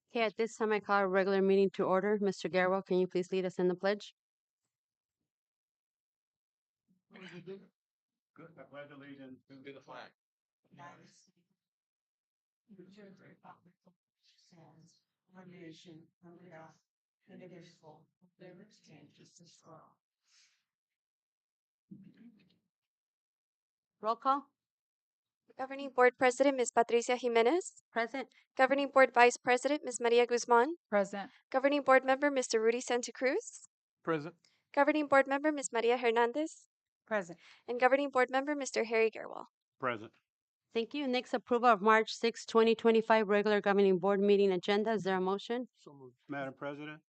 Okay, at this time, I call a regular meeting to order. Mr. Garwell, can you please lead us in the pledge? Good. I pledge allegiance to the flag. United States, to the republic for which it stands, one nation, under God, indivisible, with liberty and justice for all. Roll call. Governing Board President, Ms. Patricia Jimenez. Present. Governing Board Vice President, Ms. Maria Guzman. Present. Governing Board Member, Mr. Rudy Santa Cruz. Present. Governing Board Member, Ms. Maria Hernandez. Present. And Governing Board Member, Mr. Harry Gerwell. Present. Thank you. Next, approval of March 6, 2025 regular governing board meeting agenda. Is there a motion? So moved. Madam President,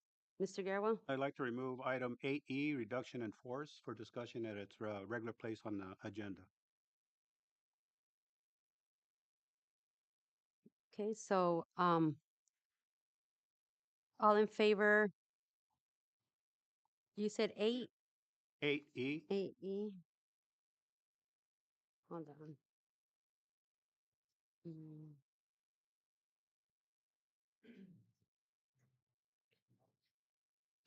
Mr. Garwell? I'd like to remove item 8E, reduction in force, for discussion at its regular place on the agenda. Okay, so, all in favor? You said 8E, 8E? Hold on. Mm.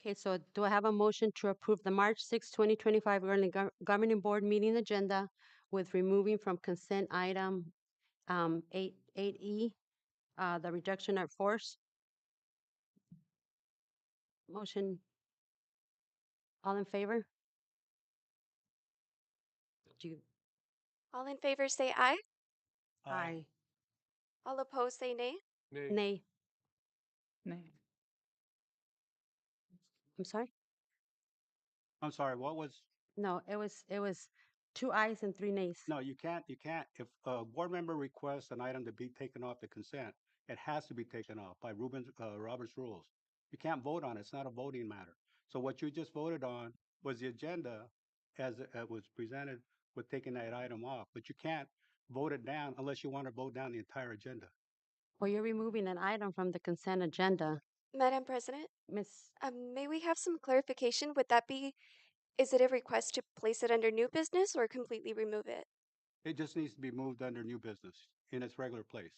Okay, so do I have a motion to approve the March 6, 2025 early governing board meeting agenda with removing from consent item 8E, the reduction of force? Motion, all in favor? Do you, All in favor say aye. aye. All opposed say nay. Nay. Nay. I'm sorry? I'm sorry, what was, No, it was 2 ayes and 3 nays. no, you can't, if a board member requests an item to be taken off the consent, it has to be taken off by Robert's rules. You can't vote on it. It's not a voting matter. So what you just voted on was the agenda as it was presented with taking that item off, but you can't vote it down unless you want to vote down the entire agenda. Well, you're removing an item from the consent agenda. Madam President, Miss, may we have some clarification? Would that be, is it a request to place it under new business or completely remove it? It just needs to be moved under new business in its regular place.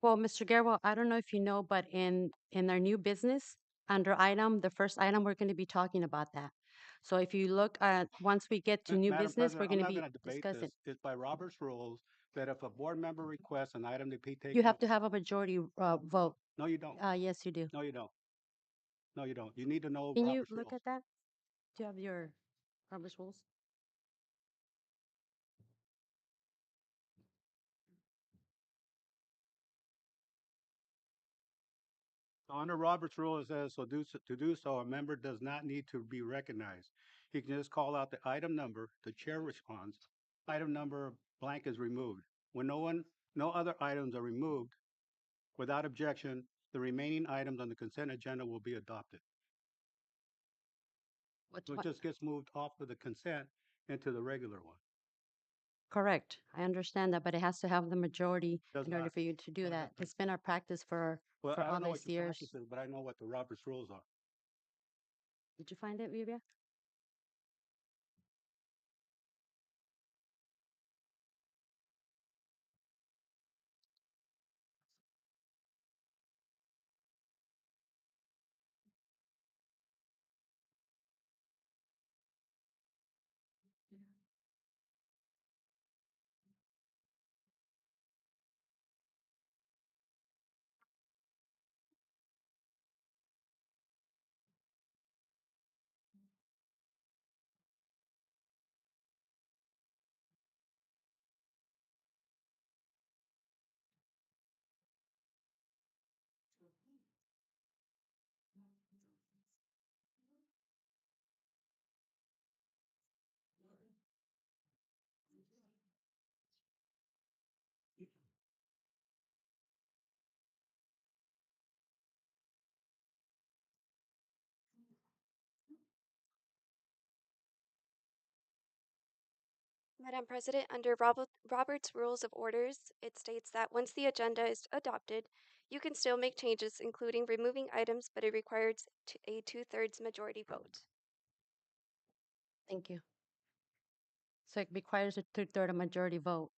well, Mr. Garwell, I don't know if you know, but in our new business, under item, the first item, we're going to be talking about that. So if you look at, once we get to new Madam business, we're President, I'm going to not be going to debate discussing. this. It's by Robert's rules that if a board member requests an item to be taken. You have to have a majority vote. No, you don't. Yes, you do. No, you don't. No, you don't. You need to know Can you Robert's look rules. at that? Do you have your Robert's rules? So under Robert's rule, it says, to do so, a member does not need to be recognized. He can just call out the item number, the chair responds, item number blank is removed. When no other items are removed, without objection, the remaining items on the consent agenda will be adopted. What's So it what? just gets moved off of the consent into the regular one. Correct. I understand that, but it has to have the majority Does in order not. for you to do Doesn't. that. It's been our practice Well, for I all don't know these what your years. practice is, but I know what the Robert's rules are. Did you find it, Vivia? Madam President, under Robert's Rules of Orders, it states that once the agenda is adopted, you can still make changes, including removing items, but it requires a 2/3 majority vote. Thank you. So it requires a two-third majority vote.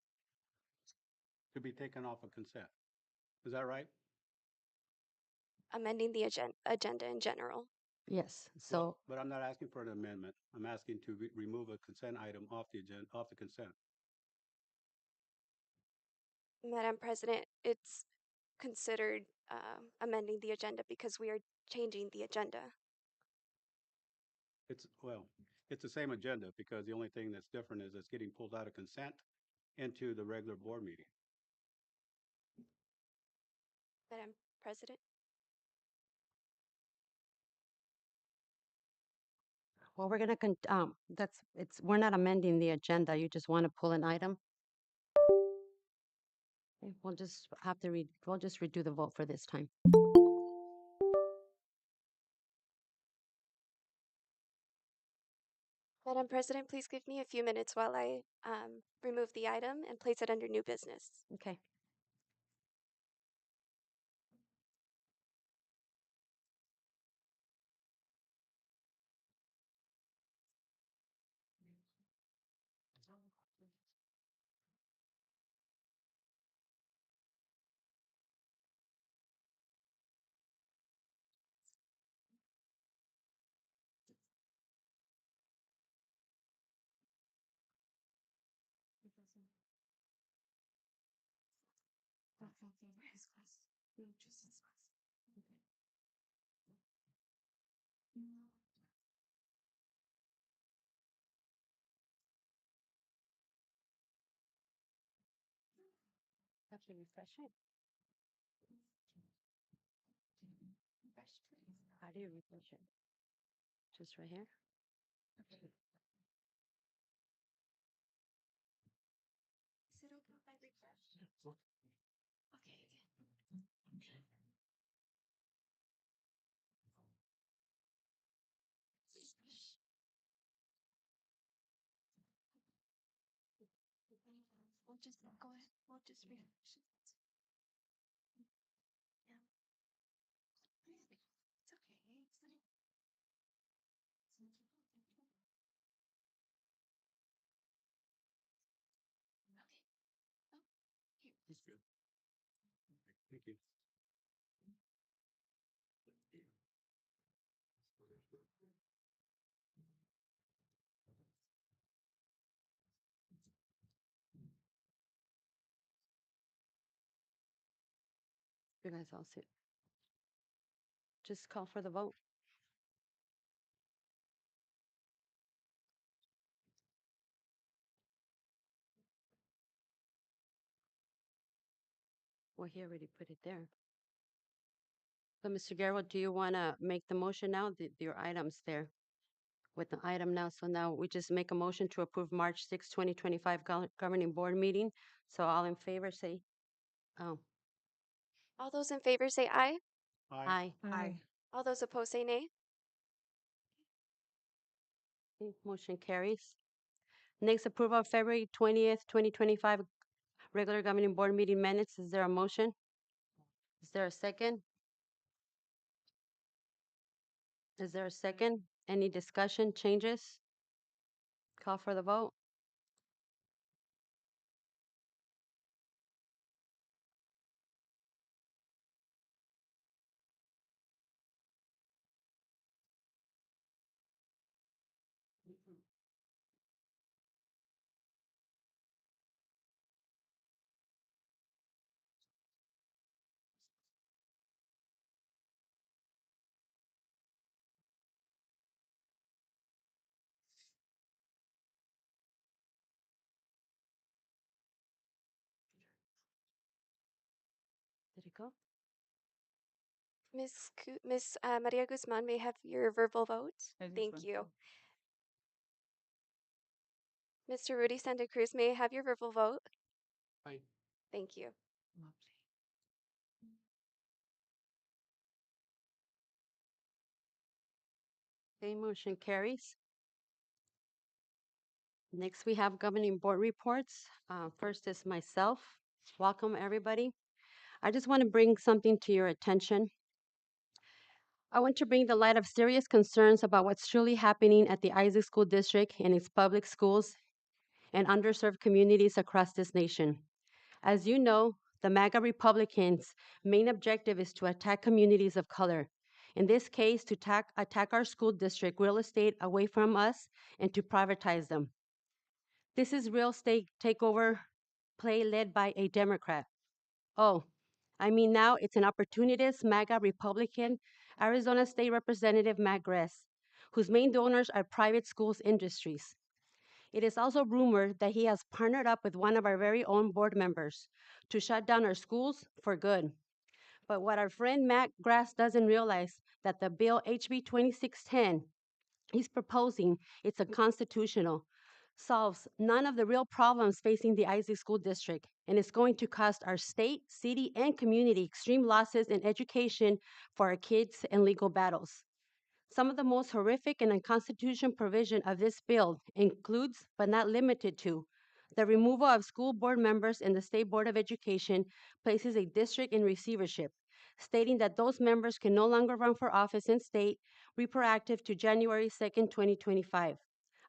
To be taken off of consent. Is that right? amending the agenda in general. Yes, Well, so, but I'm not asking for an amendment. I'm asking to remove a consent item off the agenda, off the consent. Madam President, it's considered amending the agenda because we are changing the agenda. Well, it's the same agenda because the only thing that's different is it's getting pulled out of consent into the regular board meeting. Madam President, well, we're gonna, we're not amending the agenda. You just want to pull an item? Okay, we'll just redo the vote for this time. Madam President, please give me a few minutes while I remove the item and place it under new business. Okay. Have to refresh it. How do you refresh it? Just right here? Is it okay if I refresh? Okay. We'll just go ahead. We'll just refresh it. Yeah. It's okay. It's not. Okay. Oh, here. That's good. Thank you. You guys all sit. Just call for the vote. Well, he already put it there. So, Mr. Guerrero, do you want to make the motion now? Your item's there with the item now. So now we just make a motion to approve March 6, 2025 governing board meeting. So all in favor, say, oh, All those in favor say aye. Aye. aye. All those opposed say nay. Okay, motion carries. Next, approval of February 20th, 2025 regular governing board meeting minutes. Is there a motion? Is there a second? Is there a second? Any discussion, changes? Call for the vote. Did it go? Miss Maria Guzman may have your verbal vote. Thank you. Mr. Rudy Santa Cruz may I have your verbal vote. Aye. Thank you. Okay, motion carries. Next, we have governing board reports. First is myself. Welcome, everybody. I just want to bring something to your attention. I want to bring the light of serious concerns about what's truly happening at the Isaac School District and its public schools and underserved communities across this nation. As you know, the MAGA Republicans' main objective is to attack communities of color. In this case, to attack our school district real estate away from us and to privatize them. This is real estate takeover play led by a Democrat. Oh, I mean, now it's an opportunist MAGA Republican, Arizona State Representative Matt Gress, whose main donors are private schools industries. It is also rumored that he has partnered up with one of our very own board members to shut down our schools for good. But what our friend Matt Grass doesn't realize that the bill HB 2610 he's proposing, it's unconstitutional, solves none of the real problems facing the Isaac School District, and it's going to cost our state, city, and community extreme losses in education for our kids and legal battles. Some of the most horrific and unconstitutional provision of this bill includes, but not limited to, the removal of school board members in the State Board of Education places a district in receivership, stating that those members can no longer run for office in state, retroactive to January 2nd, 2025.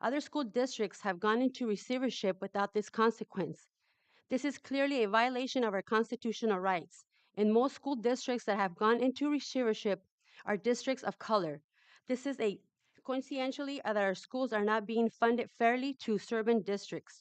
Other school districts have gone into receivership without this consequence. This is clearly a violation of our constitutional rights. And most school districts that have gone into receivership are districts of color. This is a coincidentally that our schools are not being funded fairly to suburban districts.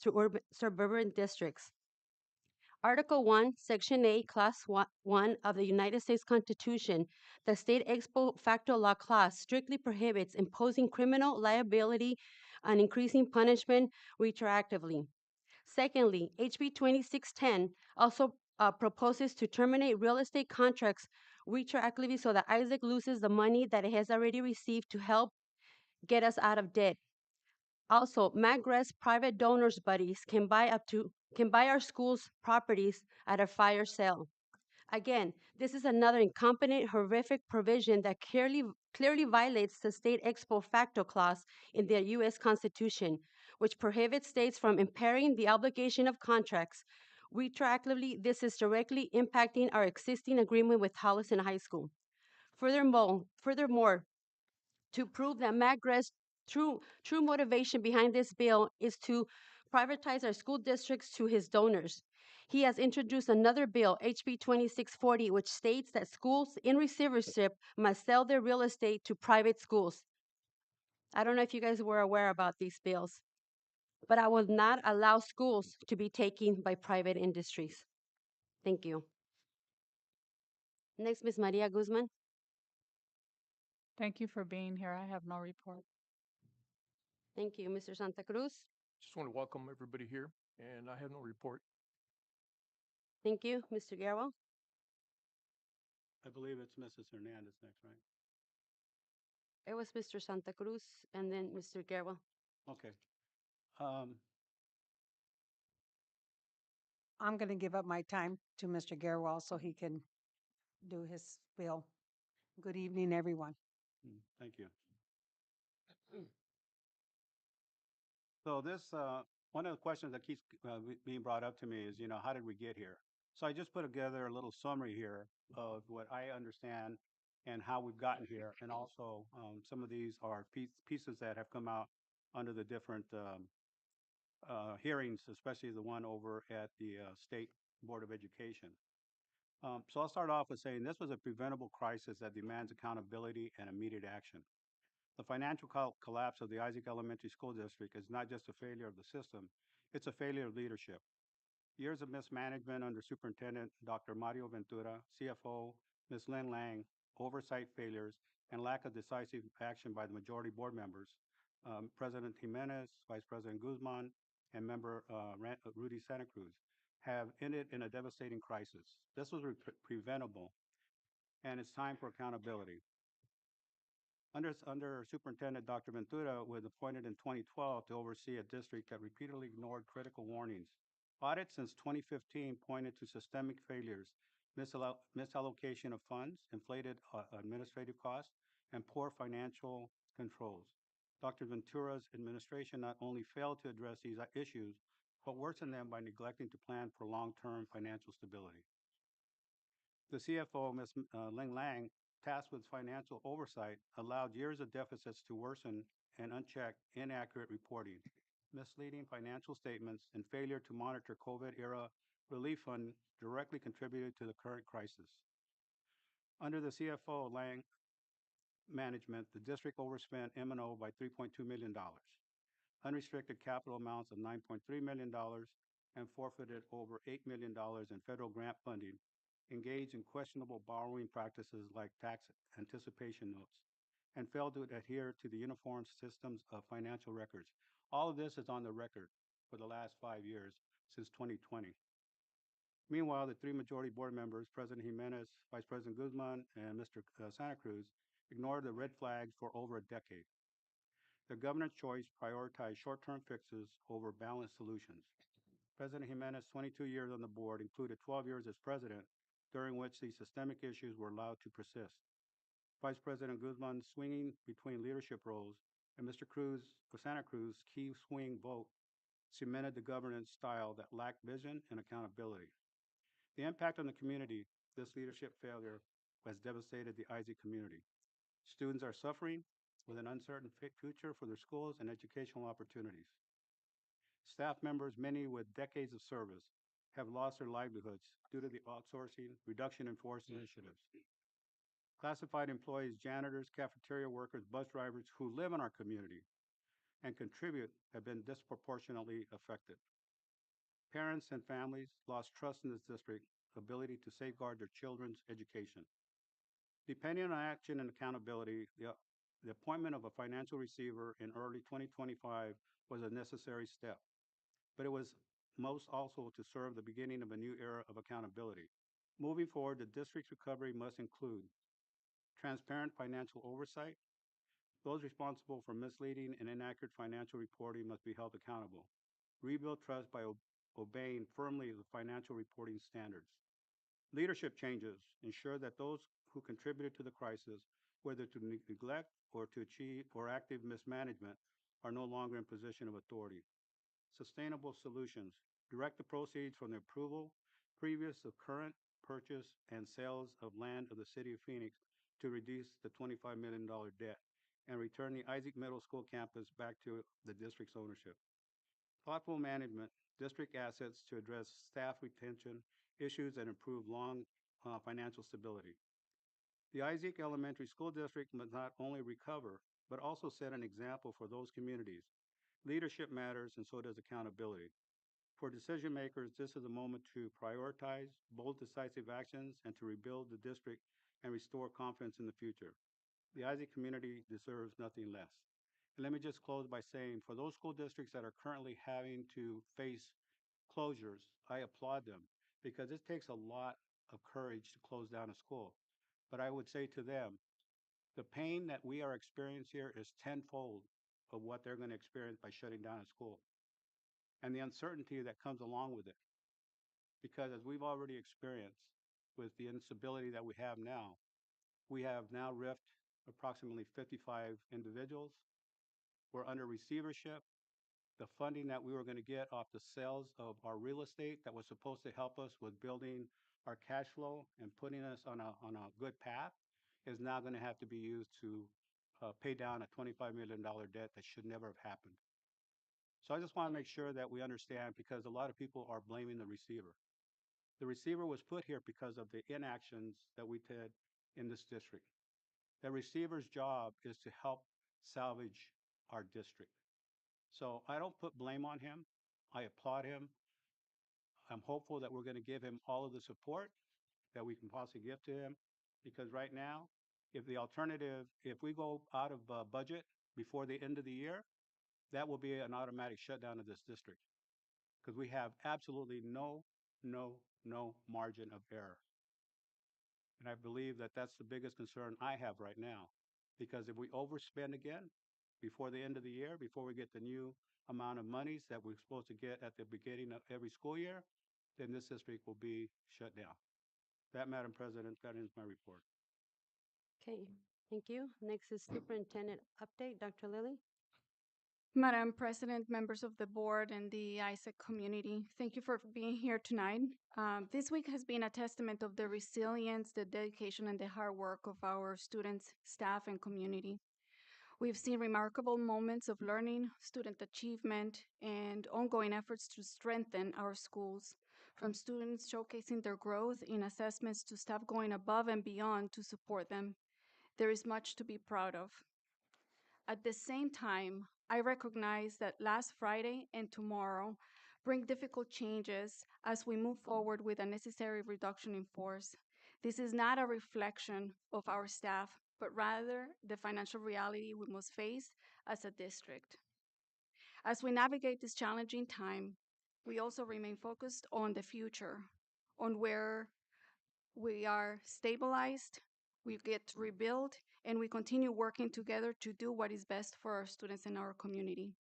Article 1, Section 8, Class 1 of the United States Constitution, the state ex post facto law clause strictly prohibits imposing criminal liability and increasing punishment retroactively. Secondly, HB 2610 also proposes to terminate real estate contracts retroactively so that Isaac loses the money that it has already received to help get us out of debt. Also, MAGRES private donors buddies can buy our school's properties at a fire sale. Again, this is another incompetent, horrific provision that clearly violates the state ex post facto clause in the U.S. Constitution, which prohibits states from impairing the obligation of contracts. Retroactively, this is directly impacting our existing agreement with Holliston High School. Furthermore, to prove that MAGRE's true motivation behind this bill is to privatize our school districts to his donors. He has introduced another bill, HB 2640, which states that schools in receivership must sell their real estate to private schools. I don't know if you guys were aware about these bills, but I will not allow schools to be taken by private industries. Thank you. Next, Ms. Maria Guzman. Thank you for being here. I have no report. Thank you. Mr. Santa Cruz. Just want to welcome everybody here, and I have no report. Thank you. Mr. Garwell. I believe it's Mrs. Hernandez next, right? It was Mr. Santa Cruz and then Mr. Garwell. Okay. I'm going to give up my time to Mr. Garwal so he can do his spiel. Good evening, everyone. Thank you. So this, one of the questions that keeps being brought up to me is, how did we get here? So I just put together a little summary here of what I understand and how we've gotten here. And also, some of these are pieces that have come out under the different hearings, especially the one over at the State Board of Education. So I'll start off with saying this was a preventable crisis that demands accountability and immediate action. The financial collapse of the Isaac Elementary School District is not just a failure of the system, it's a failure of leadership. Years of mismanagement under Superintendent Dr. Mario Ventura, CFO Ms. Lynn Lang, oversight failures, and lack of decisive action by the majority board members, President Jimenez, Vice President Guzman, and member Rudy Santa Cruz, have ended in a devastating crisis. This was preventable, and it's time for accountability. Under Superintendent Dr. Ventura was appointed in 2012 to oversee a district that repeatedly ignored critical warnings. Audits since 2015 pointed to systemic failures, misallocation of funds, inflated administrative costs, and poor financial controls. Dr. Ventura's administration not only failed to address these issues, but worsened them by neglecting to plan for long-term financial stability. The CFO, Ms. Ling Lang, tasked with financial oversight, allowed years of deficits to worsen and unchecked inaccurate reporting, misleading financial statements, and failure to monitor COVID-era relief fund directly contributed to the current crisis. Under the CFO Lang management, the district overspent M&O by $3.2 million, unrestricted capital amounts of $9.3 million, and forfeited over $8 million in federal grant funding, engaged in questionable borrowing practices like tax anticipation notes, and failed to adhere to the uniform systems of financial records. All of this is on the record for the last 5 years since 2020. Meanwhile, the three majority board members, President Jimenez, Vice President Guzman, and Mr. Santa Cruz, ignored the red flags for over a decade. The governor's choice prioritized short-term fixes over balanced solutions. President Jimenez's 22 years on the board included 12 years as president, during which these systemic issues were allowed to persist. Vice President Guzman swinging between leadership roles, and Mr. Santa Cruz's key swing vote cemented the governance style that lacked vision and accountability. The impact on the community, this leadership failure has devastated the Isaac community. Students are suffering with an uncertain future for their schools and educational opportunities. Staff members, many with decades of service, have lost their livelihoods due to the outsourcing, reduction in force initiatives. Classified employees, janitors, cafeteria workers, bus drivers who live in our community and contribute have been disproportionately affected. Parents and families lost trust in this district's ability to safeguard their children's education. Depending on action and accountability, the appointment of a financial receiver in early 2025 was a necessary step, but it was most also to serve the beginning of a new era of accountability. Moving forward, the district's recovery must include transparent financial oversight. Those responsible for misleading and inaccurate financial reporting must be held accountable. Rebuild trust by obeying firmly the financial reporting standards. Leadership changes ensure that those who contributed to the crisis, whether to neglect or to achieve or active mismanagement, are no longer in position of authority. Sustainable solutions direct the proceeds from the approval, previous of current purchase and sales of land of the city of Phoenix to reduce the $25 million debt and return the Isaac Middle School campus back to the district's ownership. Thoughtful management, district assets to address staff retention issues and improve long financial stability. The Isaac Elementary School District must not only recover, but also set an example for those communities. Leadership matters, and so does accountability. For decision makers, this is a moment to prioritize bold, decisive actions and to rebuild the district and restore confidence in the future. The Isaac community deserves nothing less. And let me just close by saying, for those school districts that are currently having to face closures, I applaud them because it takes a lot of courage to close down a school. But I would say to them, the pain that we are experiencing here is tenfold of what they're going to experience by shutting down a school and the uncertainty that comes along with it. Because as we've already experienced with the instability that we have now riffed approximately 55 individuals. We're under receivership. The funding that we were going to get off the sales of our real estate that was supposed to help us with building our cash flow and putting us on a good path is now going to have to be used to pay down a $25 million debt that should never have happened. So I just want to make sure that we understand because a lot of people are blaming the receiver. The receiver was put here because of the inactions that we did in this district. The receiver's job is to help salvage our district. So I don't put blame on him. I applaud him. I'm hopeful that we're going to give him all of the support that we can possibly give to him because right now, if we go out of budget before the end of the year, that will be an automatic shutdown of this district because we have absolutely no margin of error. And I believe that that's the biggest concern I have right now because if we overspend again before the end of the year, before we get the new amount of monies that we're supposed to get at the beginning of every school year, then this district will be shut down. That, Madam President, that ends my report. Okay, thank you. Next is superintendent update, Dr. Lilly. Madam President, members of the board, and the ISAC community, thank you for being here tonight. This week has been a testament of the resilience, the dedication, and the hard work of our students, staff, and community. We've seen remarkable moments of learning, student achievement, and ongoing efforts to strengthen our schools from students showcasing their growth in assessments to staff going above and beyond to support them. There is much to be proud of. At the same time, I recognize that last Friday and tomorrow bring difficult changes as we move forward with a necessary reduction in force. This is not a reflection of our staff, but rather the financial reality we must face as a district. As we navigate this challenging time, we also remain focused on the future, on where we are stabilized, we get rebuilt, and we continue working together to do what is best for our students and our community.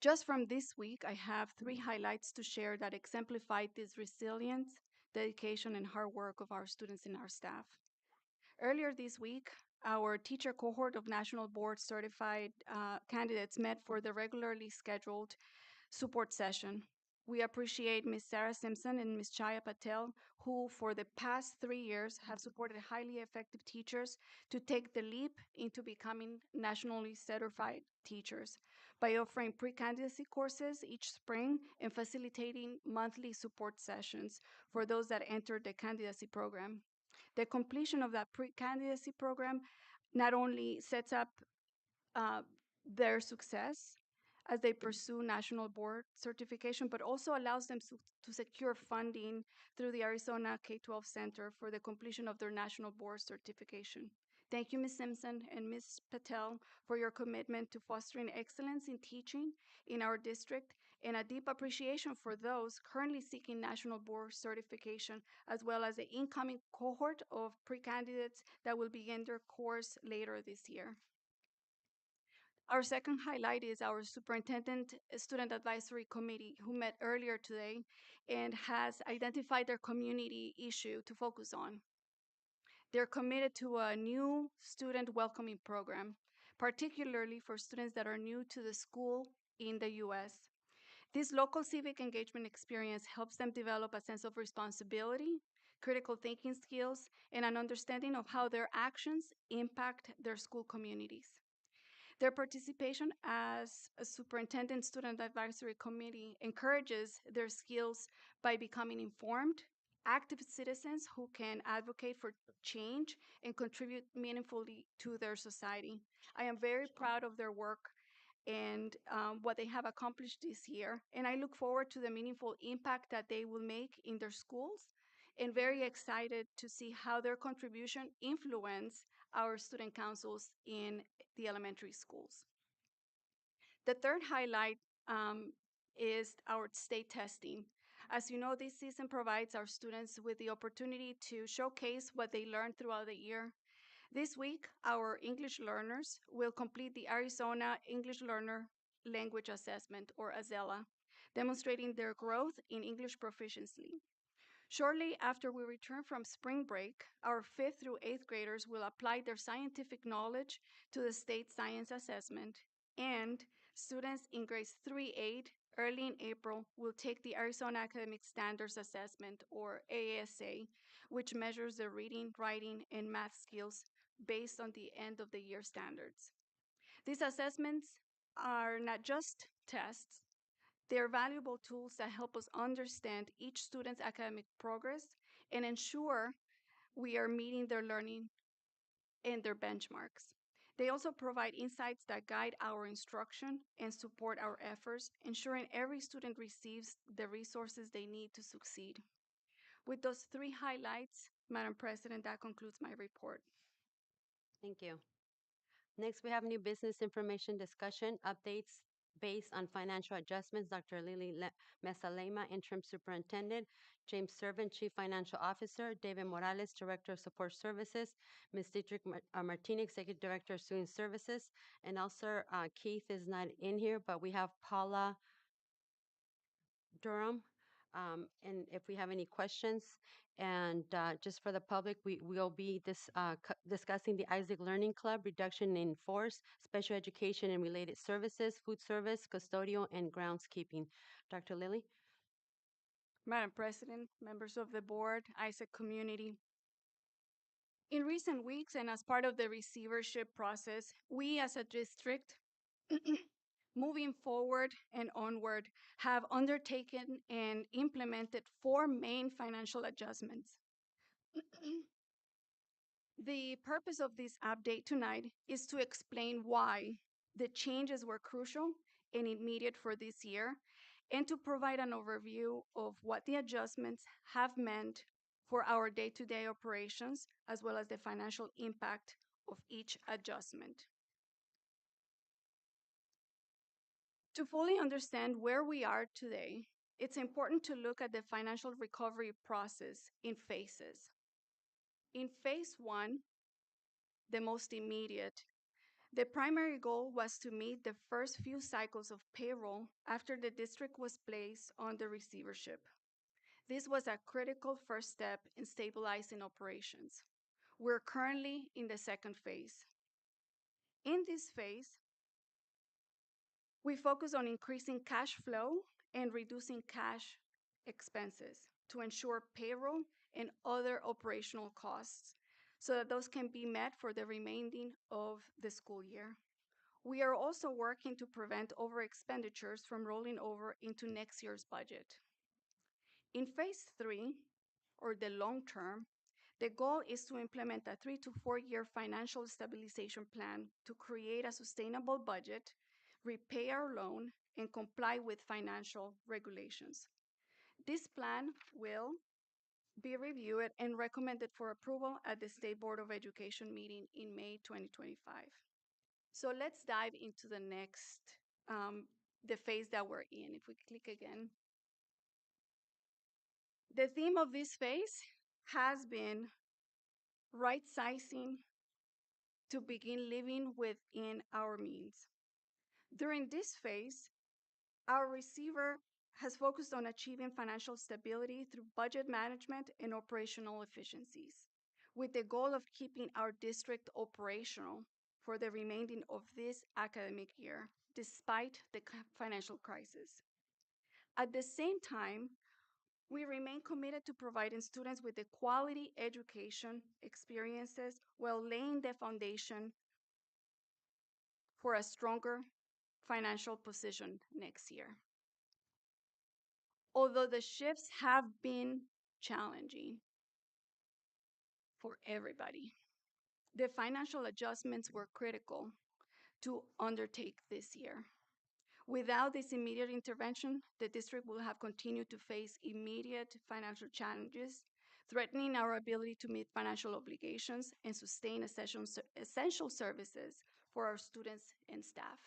Just from this week, I have 3 highlights to share that exemplify this resilience, dedication, and hard work of our students and our staff. Earlier this week, our teacher cohort of National Board certified candidates met for the regularly scheduled support session. We appreciate Ms. Sarah Simpson and Ms. Chaya Patel, who for the past 3 years have supported highly effective teachers to take the leap into becoming nationally certified teachers by offering pre-candidacy courses each spring and facilitating monthly support sessions for those that entered the candidacy program. The completion of that pre-candidacy program not only sets up uh, their success as they pursue national board certification, but also allows them to secure funding through the Arizona K-12 Center for the completion of their national board certification. Thank you, Ms. Simpson and Ms. Patel, for your commitment to fostering excellence in teaching in our district, and a deep appreciation for those currently seeking national board certification, as well as the incoming cohort of pre-candidates that will begin their course later this year. Our second highlight is our Superintendent Student Advisory Committee, who met earlier today and has identified their community issue to focus on. They're committed to a new student welcoming program, particularly for students that are new to the school in the US. This local civic engagement experience helps them develop a sense of responsibility, critical thinking skills, and an understanding of how their actions impact their school communities. Their participation as a superintendent student advisory committee encourages their skills by becoming informed, active citizens who can advocate for change and contribute meaningfully to their society. I am very proud of their work and what they have accomplished this year, and I look forward to the meaningful impact that they will make in their schools, and very excited to see how their contribution influence our student councils in the elementary schools. The third highlight is our state testing. As you know, this season provides our students with the opportunity to showcase what they learned throughout the year. This week, our English learners will complete the Arizona English Learner Language Assessment, or AZELA, demonstrating their growth in English proficiency. Shortly after we return from spring break, our 5th through 8th graders will apply their scientific knowledge to the state science assessment, and students in grades 3-8 early in April will take the Arizona Academic Standards Assessment, or ASA, which measures their reading, writing, and math skills based on the end of the year standards. These assessments are not just tests, they are valuable tools that help us understand each student's academic progress and ensure we are meeting their learning and their benchmarks. They also provide insights that guide our instruction and support our efforts, ensuring every student receives the resources they need to succeed. With those 3 highlights, Madam President, that concludes my report. Thank you. Next, we have new business information discussion updates based on financial adjustments. Dr. Lily Mesalema, Interim Superintendent, James Servant, Chief Financial Officer, David Morales, Director of Support Services, Ms. Dietrich Martinez, Executive Director of Student Services, and also Keith is not in here, but we have Paula Durham. And if we have any questions, and just for the public, we will be discussing the Isaac Learning Club, reduction in force, special education and related services, food service, custodial, and groundskeeping. Dr. Lilly? Madam President, members of the board, Isaac community. In recent weeks and as part of the receivership process, we as a district moving forward and onward, have undertaken and implemented 4 main financial adjustments. The purpose of this update tonight is to explain why the changes were crucial and immediate for this year, and to provide an overview of what the adjustments have meant for our day-to-day operations, as well as the financial impact of each adjustment. To fully understand where we are today, it's important to look at the financial recovery process in phases. In phase 1, the most immediate, the primary goal was to meet the first few cycles of payroll after the district was placed under receivership. This was a critical first step in stabilizing operations. We're currently in the second phase. In this phase, we focus on increasing cash flow and reducing cash expenses to ensure payroll and other operational costs so that those can be met for the remaining of the school year. We are also working to prevent over expenditures from rolling over into next year's budget. In phase 3, or the long term, the goal is to implement a 3 to 4 year financial stabilization plan to create a sustainable budget, repay our loan, and comply with financial regulations. This plan will be reviewed and recommended for approval at the State Board of Education meeting in May 2025. So let's dive into the next, the phase that we're in. If we click again. The theme of this phase has been right sizing to begin living within our means. During this phase, our receiver has focused on achieving financial stability through budget management and operational efficiencies, with the goal of keeping our district operational for the remaining of this academic year, despite the financial crisis. At the same time, we remain committed to providing students with the quality education experiences while laying the foundation for a stronger financial position next year. Although the shifts have been challenging for everybody, the financial adjustments were critical to undertake this year. Without this immediate intervention, the district will have continued to face immediate financial challenges, threatening our ability to meet financial obligations and sustain essential services for our students and staff.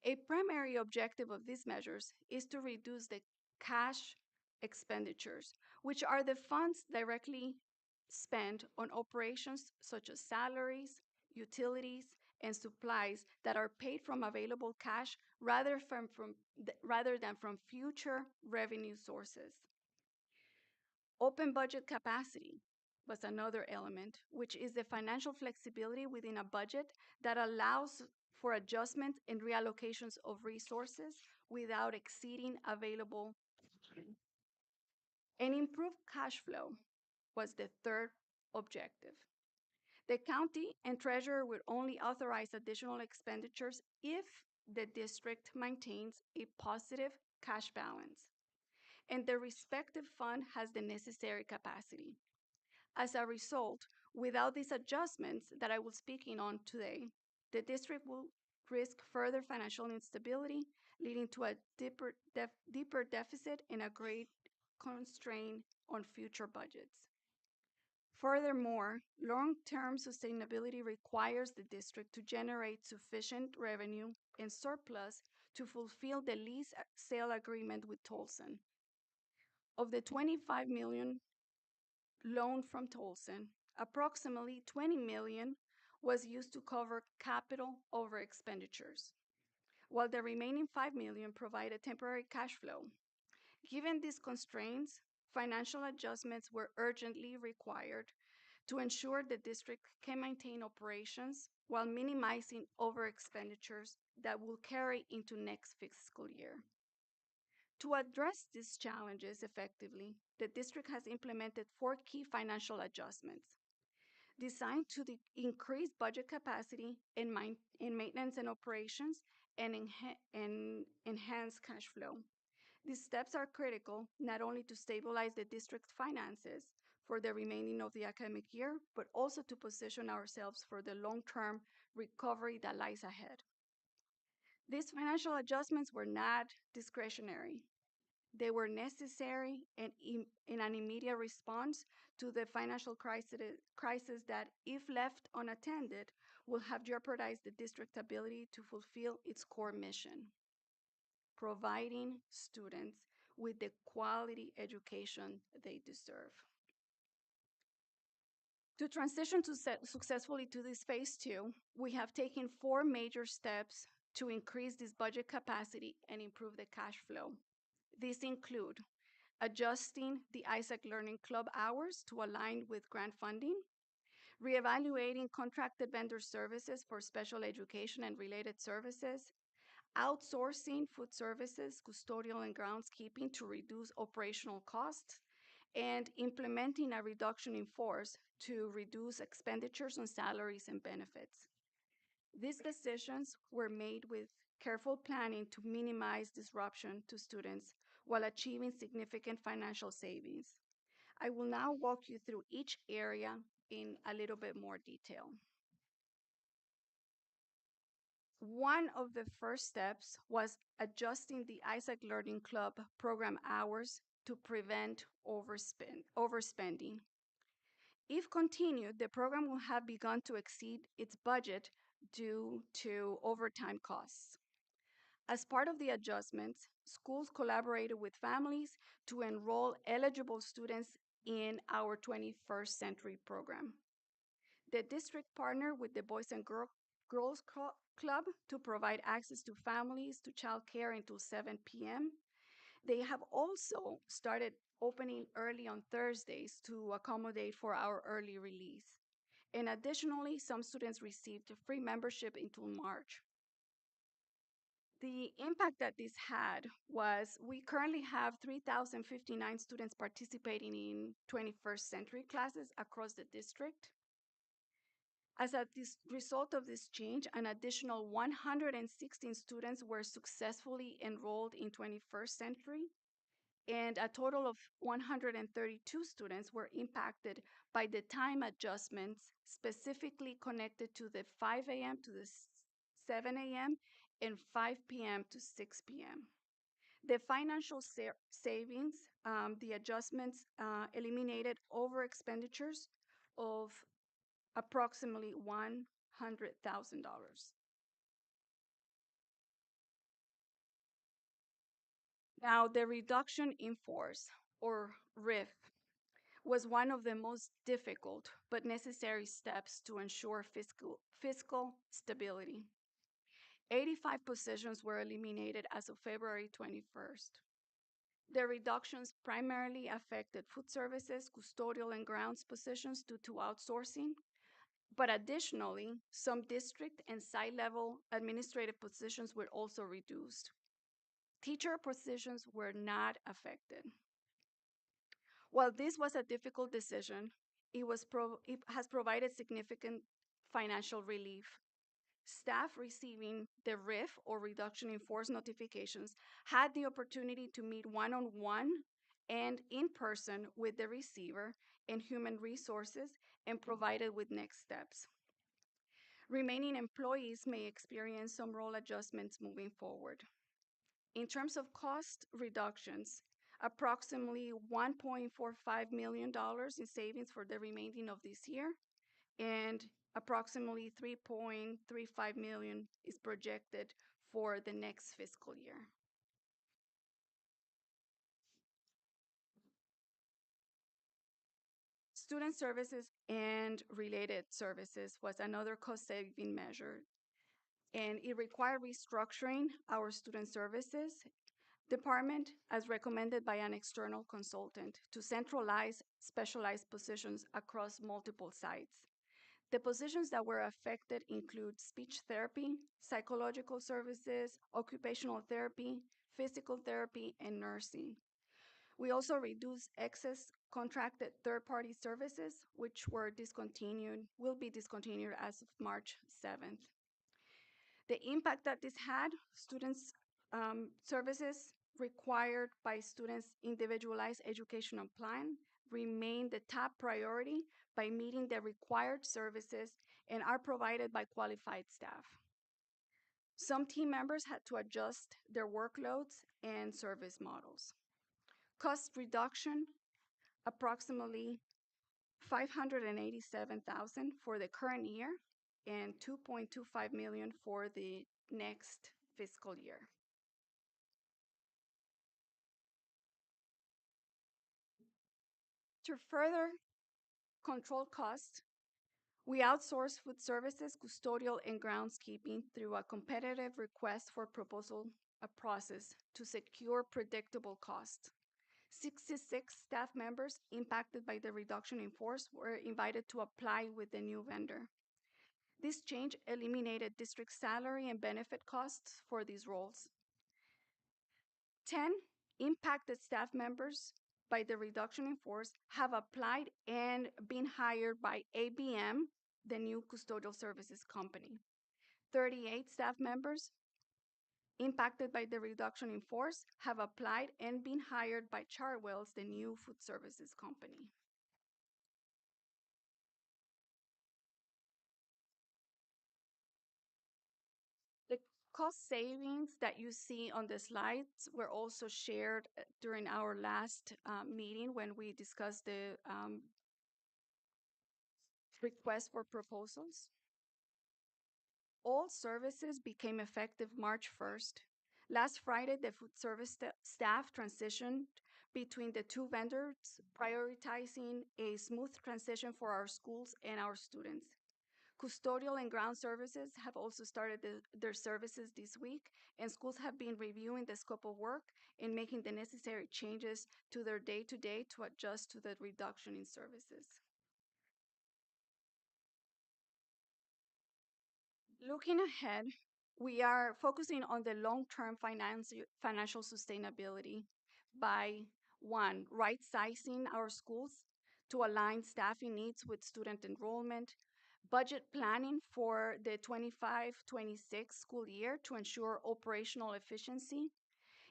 A primary objective of these measures is to reduce the cash expenditures, which are the funds directly spent on operations such as salaries, utilities, and supplies that are paid from available cash rather than from future revenue sources. Open budget capacity was another element, which is the financial flexibility within a budget that allows for adjustments and reallocations of resources without exceeding available. And improved cash flow was the third objective. The county and treasurer will only authorize additional expenditures if the district maintains a positive cash balance and the respective fund has the necessary capacity. As a result, without these adjustments that I will speaking on today, the district will risk further financial instability, leading to a deeper deficit and a great constraint on future budgets. Furthermore, long-term sustainability requires the district to generate sufficient revenue and surplus to fulfill the lease sale agreement with Tolson. Of the $25 million loan from Tolson, approximately $20 million was used to cover capital over expenditures, while the remaining $5 million provided temporary cash flow. Given these constraints, financial adjustments were urgently required to ensure the district can maintain operations while minimizing over expenditures that will carry into next fiscal year. To address these challenges effectively, the district has implemented 4 key financial adjustments designed to increase budget capacity in maintenance and operations and enhance cash flow. These steps are critical not only to stabilize the district's finances for the remaining of the academic year, but also to position ourselves for the long-term recovery that lies ahead. These financial adjustments were not discretionary. They were necessary and in an immediate response to the financial crisis that, if left unattended, will have jeopardized the district's ability to fulfill its core mission, providing students with the quality education they deserve. To transition successfully to this phase two, we have taken 4 major steps to increase this budget capacity and improve the cash flow. These include adjusting the Isaac Learning Club hours to align with grant funding, reevaluating contracted vendor services for special education and related services, outsourcing food services, custodial, and groundskeeping to reduce operational costs, and implementing a reduction in force to reduce expenditures on salaries and benefits. These decisions were made with careful planning to minimize disruption to students while achieving significant financial savings. I will now walk you through each area in a little bit more detail. One of the first steps was adjusting the Isaac Learning Club program hours to prevent overspending. If continued, the program will have begun to exceed its budget due to overtime costs. As part of the adjustments, schools collaborated with families to enroll eligible students in our 21st Century program. The district partnered with the Boys and Girls Club to provide access to families to childcare until 7 p.m. They have also started opening early on Thursdays to accommodate for our early release. And additionally, some students received a free membership until March. The impact that this had was we currently have 3,059 students participating in 21st Century classes across the district. As a result of this change, an additional 116 students were successfully enrolled in 21st Century, and a total of 132 students were impacted by the time adjustments specifically connected to the 5 a.m. to the 7 a.m. and 5 p.m. to 6 p.m. The financial savings, the adjustments eliminated over expenditures of approximately $100,000. Now, the reduction in force, or RIF, was one of the most difficult but necessary steps to ensure fiscal stability. 85 positions were eliminated as of February 21st. The reductions primarily affected food services, custodial, and grounds positions due to outsourcing, but additionally, some district and site level administrative positions were also reduced. Teacher positions were not affected. While this was a difficult decision, it has provided significant financial relief. Staff receiving the RIF, or reduction in force notifications, had the opportunity to meet one-on-one and in person with the receiver and human resources and provided with next steps. Remaining employees may experience some role adjustments moving forward. In terms of cost reductions, approximately $1.45 million in savings for the remaining of this year, and approximately $3.35 million is projected for the next fiscal year. Student services and related services was another cost-saving measure, and it required restructuring our student services department as recommended by an external consultant to centralize specialized positions across multiple sites. The positions that were affected include speech therapy, psychological services, occupational therapy, physical therapy, and nursing. We also reduced excess contracted third-party services, which will be discontinued as of March 7th. The impact that this had, students' services required by students' individualized educational plan remain the top priority by meeting the required services and are provided by qualified staff. Some team members had to adjust their workloads and service models. Cost reduction, approximately 587,000 for the current year and 2.25 million for the next fiscal year. To further control costs, we outsource food services, custodial, and groundskeeping through a competitive request for proposal process to secure predictable costs. 66 staff members impacted by the reduction in force were invited to apply with the new vendor. This change eliminated district salary and benefit costs for these roles. 10 impacted staff members by the reduction in force have applied and been hired by ABM, the new custodial services company. 38 staff members impacted by the reduction in force have applied and been hired by Chartwells, the new food services company. The cost savings that you see on the slides were also shared during our last meeting when we discussed the request for proposals. All services became effective March 1st. Last Friday, the food service staff transitioned between the two vendors, prioritizing a smooth transition for our schools and our students. Custodial and ground services have also started their services this week, and schools have been reviewing the scope of work and making the necessary changes to their day-to-day to adjust to the reduction in services. Looking ahead, we are focusing on the long-term financial sustainability by one, right-sizing our schools to align staffing needs with student enrollment, budget planning for the 25-26 school year to ensure operational efficiency,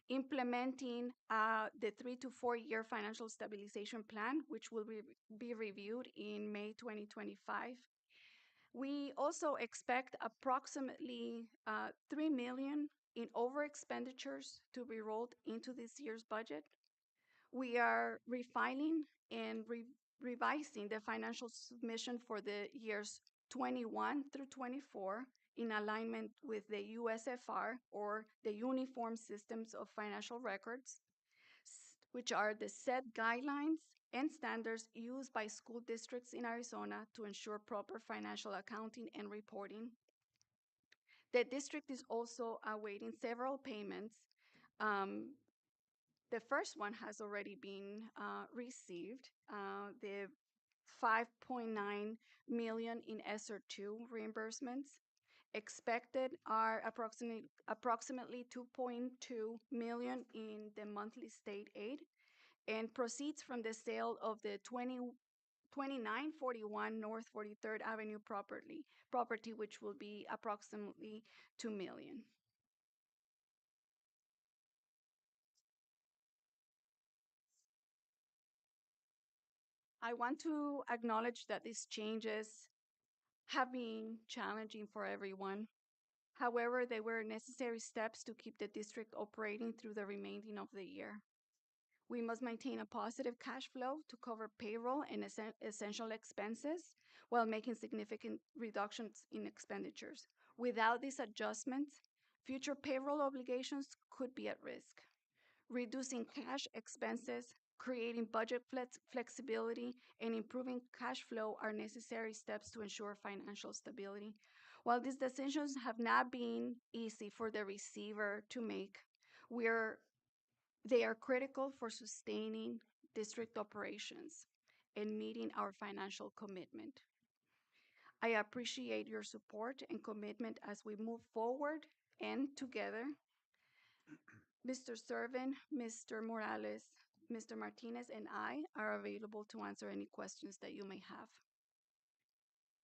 implementing the 3 to 4 year financial stabilization plan, which will be reviewed in May 2025. We also expect approximately 3 million in over expenditures to be rolled into this year's budget. We are refining and revising the financial submission for the years 21 through 24 in alignment with the USFR, or the Uniform Systems of Financial Records, which are the set guidelines and standards used by school districts in Arizona to ensure proper financial accounting and reporting. The district is also awaiting several payments. The first one has already been received, the 5.9 million in ESSER 2 reimbursements. Expected are approximately 2.2 million in the monthly state aid, and proceeds from the sale of the 2941 North 43rd Avenue property, which will be approximately 2 million. I want to acknowledge that these changes have been challenging for everyone. However, they were necessary steps to keep the district operating through the remaining of the year. We must maintain a positive cash flow to cover payroll and essential expenses while making significant reductions in expenditures. Without these adjustments, future payroll obligations could be at risk. Reducing cash expenses, creating budget flexibility, and improving cash flow are necessary steps to ensure financial stability. While these decisions have not been easy for the receiver to make, they are critical for sustaining district operations and meeting our financial commitment. I appreciate your support and commitment as we move forward and together. Mr. Servin, Mr. Morales, Mr. Martinez, and I are available to answer any questions that you may have.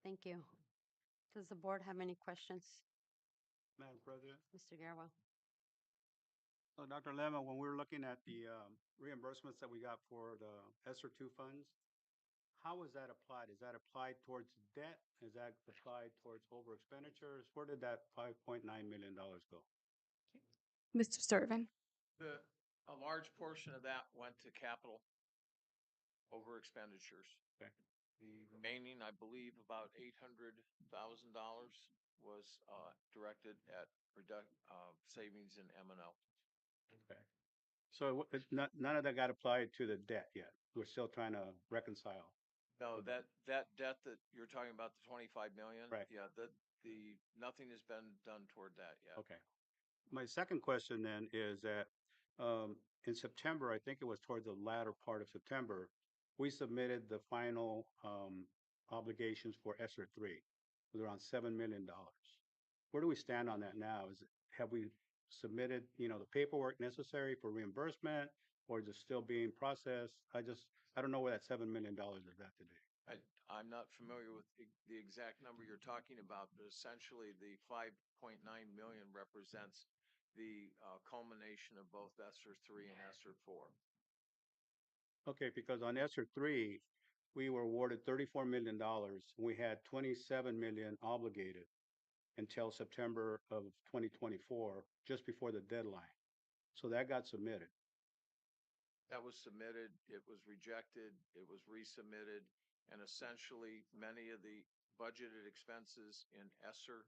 Thank you. Does the board have any questions? Madam President? Mr. Guerra. Dr. Lemon, when we were looking at the reimbursements that we got for the ESSER two funds, how was that applied? Is that applied towards debt? Is that applied towards over expenditures? Where did that $5.9 million go? Mr. Servin. A large portion of that went to capital over expenditures. Okay. The remaining, I believe, about $800,000 was directed at savings in M&O. Okay. So none of that got applied to the debt yet? We're still trying to reconcile. No, that debt that you're talking about, the 25 million. Right. Yeah, nothing has been done toward that yet. Okay. My second question then is that in September, I think it was towards the latter part of September, we submitted the final obligations for ESSER three. It was around $7 million. Where do we stand on that now? Have we submitted, the paperwork necessary for reimbursement, or is it still being processed? I don't know where that $7 million is at today. I'm not familiar with the exact number you're talking about, but essentially the 5.9 million represents the culmination of both ESSER 3 and ESSER 4. Okay, because on ESSER three, we were awarded $34 million. We had 27 million obligated until September of 2024, just before the deadline. So that got submitted. That was submitted, it was rejected, it was resubmitted, and essentially many of the budgeted expenses in ESSER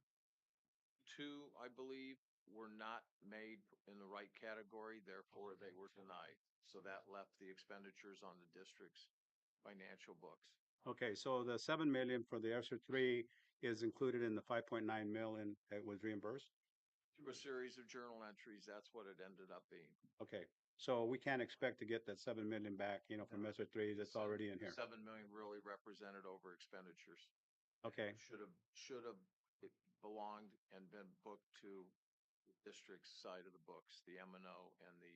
2, I believe, were not made in the right category, therefore they were denied. So that left the expenditures on the district's financial books. Okay, so the 7 million for the ESSER three is included in the 5.9 million that was reimbursed? Through a series of journal entries, that's what it ended up being. Okay, so we can't expect to get that 7 million back, from ESSER three that's already in here. 7 million really represented over expenditures. Okay, Should have it belonged and been booked to the district's side of the books, the M&O and the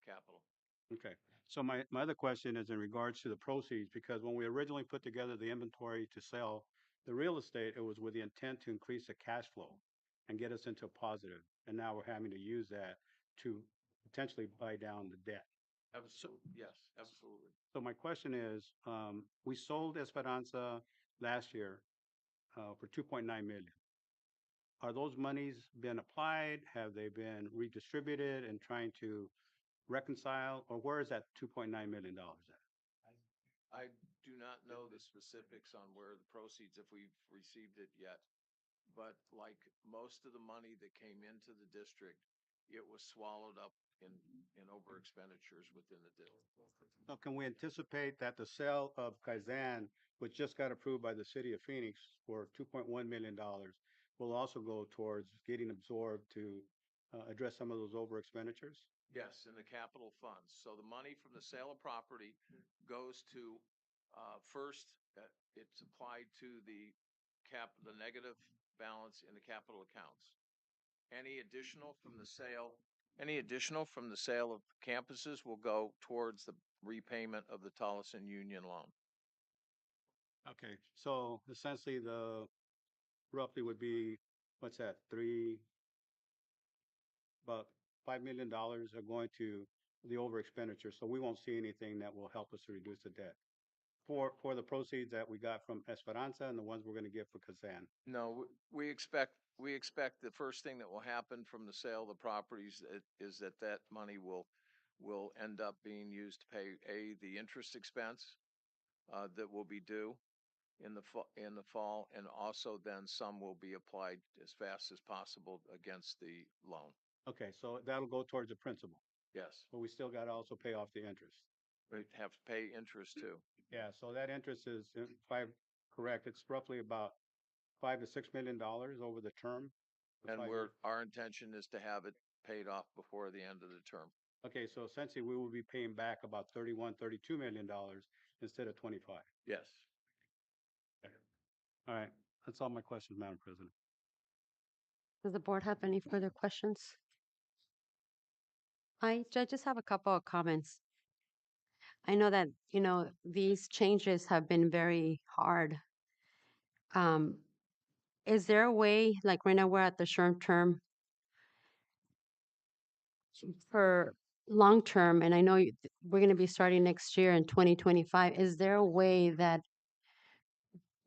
capital. okay. So my other question is in regards to the proceeds, because when we originally put together the inventory to sell the real estate, it was with the intent to increase the cash flow and get us into a positive. And now we're having to use that to potentially buy down the debt. Absolutely, yes, absolutely. So my question is, we sold Esperanza last year for 2.9 million. Are those monies been applied? Have they been redistributed and trying to reconcile, or where is that $2.9 million at? I do not know the specifics on where the proceeds, if we've received it yet. But like most of the money that came into the district, it was swallowed up in over expenditures within the district. So can we anticipate that the sale of Kaizen, which just got approved by the city of Phoenix for $2.1 million, will also go towards getting absorbed to address some of those over expenditures? Yes, in the capital funds. So the money from the sale of property goes to, first, it's applied to the negative balance in the capital accounts. Any additional from the sale of campuses will go towards the repayment of the Tolleson Union loan. Okay, so essentially the roughly would be, what's that, about $5 million are going to the over expenditure. So we won't see anything that will help us to reduce the debt for the proceeds that we got from Esperanza and the ones we're going to get for Kazan. No, we expect the first thing that will happen from the sale of the properties is that money will end up being used to pay the interest expense that will be due in the fall, and also then some will be applied as fast as possible against the loan. Okay, so that'll go towards the principal, Yes, but we still got to also pay off the interest. we have to pay interest too. Yeah, so that interest is, if I'm correct, it's roughly about $5 to $6 million over the term. the And 5 years. our intention is to have it paid off before the end of the term. Okay, so essentially we will be paying back about $32 million instead of 25. Yes. All right, that's all my questions, Madam President. Does the board have any further questions? I just have a couple of comments. I know that, these changes have been very hard. Um, Is there a way, like right now we're at the short term, for long term, and I know we're going to be starting next year in 2025, is there a way that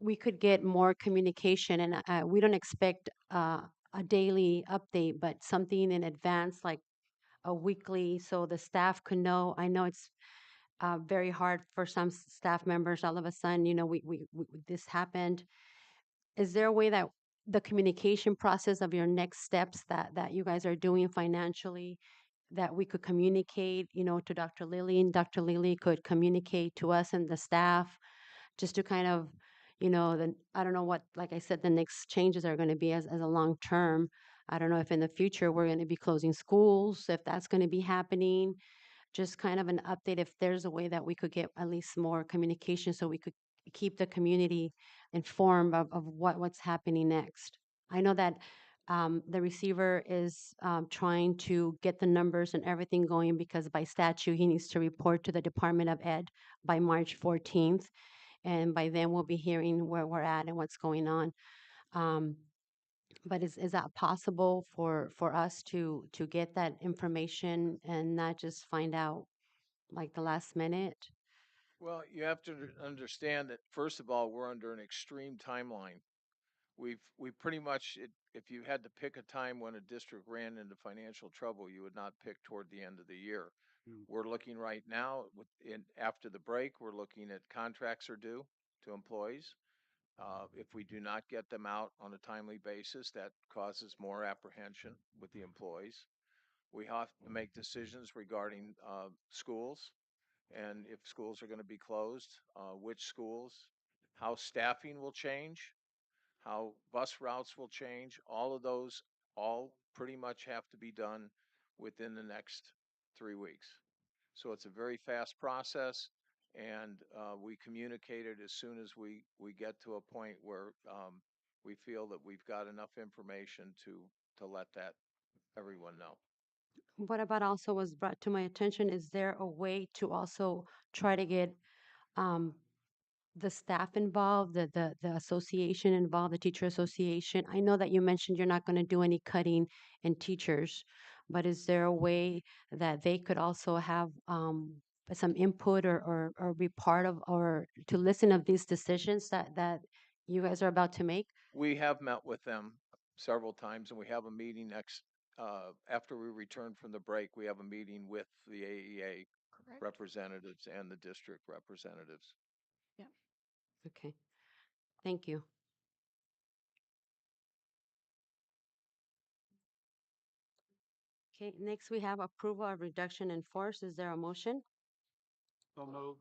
we could get more communication? And we don't expect a daily update, but something in advance, like a weekly, so the staff could know. I know it's very hard for some staff members. All of a sudden, we this happened. Is there a way that the communication process of your next steps that you guys are doing financially, that we could communicate, to Dr. Lilly, and Dr. Lilly could communicate to us and the staff, just to kind of, I don't know what, like I said, the next changes are going to be as a long term. I don't know if in the future we're going to be closing schools, if that's going to be happening. Just kind of an update, if there's a way that we could get at least more communication so we could keep the community informed of what's happening next. I know that the receiver is trying to get the numbers and everything going, because by statute, he needs to report to the Department of Ed by March 14th. And by then, we'll be hearing where we're at and what's going on. Um, but is that possible for us to get that information and not just find out like the last minute? Well, you have to understand that, first of all, we're under an extreme timeline. We pretty much, if you had to pick a time when a district ran into financial trouble, you would not pick toward the end of the year. Mm. We're looking right now, after the break, we're looking at contracts are due to employees. If we do not get them out on a timely basis, that causes more apprehension with the employees. We have to make decisions regarding schools, and if schools are going to be closed, which schools, how staffing will change, how bus routes will change. All of those all pretty much have to be done within the next 3 weeks. So it's a very fast process, and we communicate it as soon as we get to a point where we feel that we've got enough information to let that everyone know. What about also was brought to my attention, is there a way to also try to get um, the staff involved, the association involved, the teacher association? I know that you mentioned you're not going to do any cutting in teachers, but is there a way that they could also have some input, or be part of, or to listen of these decisions that you guys are about to make? We have met with them several times, and we have a meeting after we return from the break. We have a meeting with the AEA Correct. representatives and the district representatives. Okay, thank you. Okay, next we have approval of reduction in force. Is there a motion? So moved.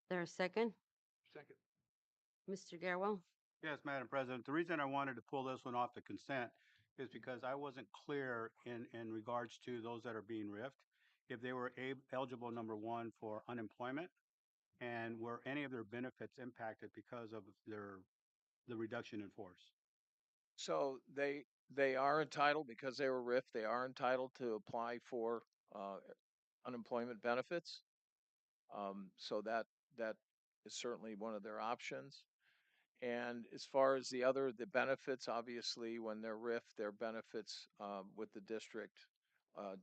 There a second? Second. Mr. Garwell? Yes, Madam President. The reason I wanted to pull this one off the consent is because I wasn't clear in regards to those that are being riffed, if they were eligible, number one, for unemployment, and were any of their benefits impacted because of the reduction in force? So they are entitled, because they were RIF, they are entitled to apply for uh, unemployment benefits. So that is certainly one of their options. And as far as the benefits, obviously, when they're RIF, their benefits with the district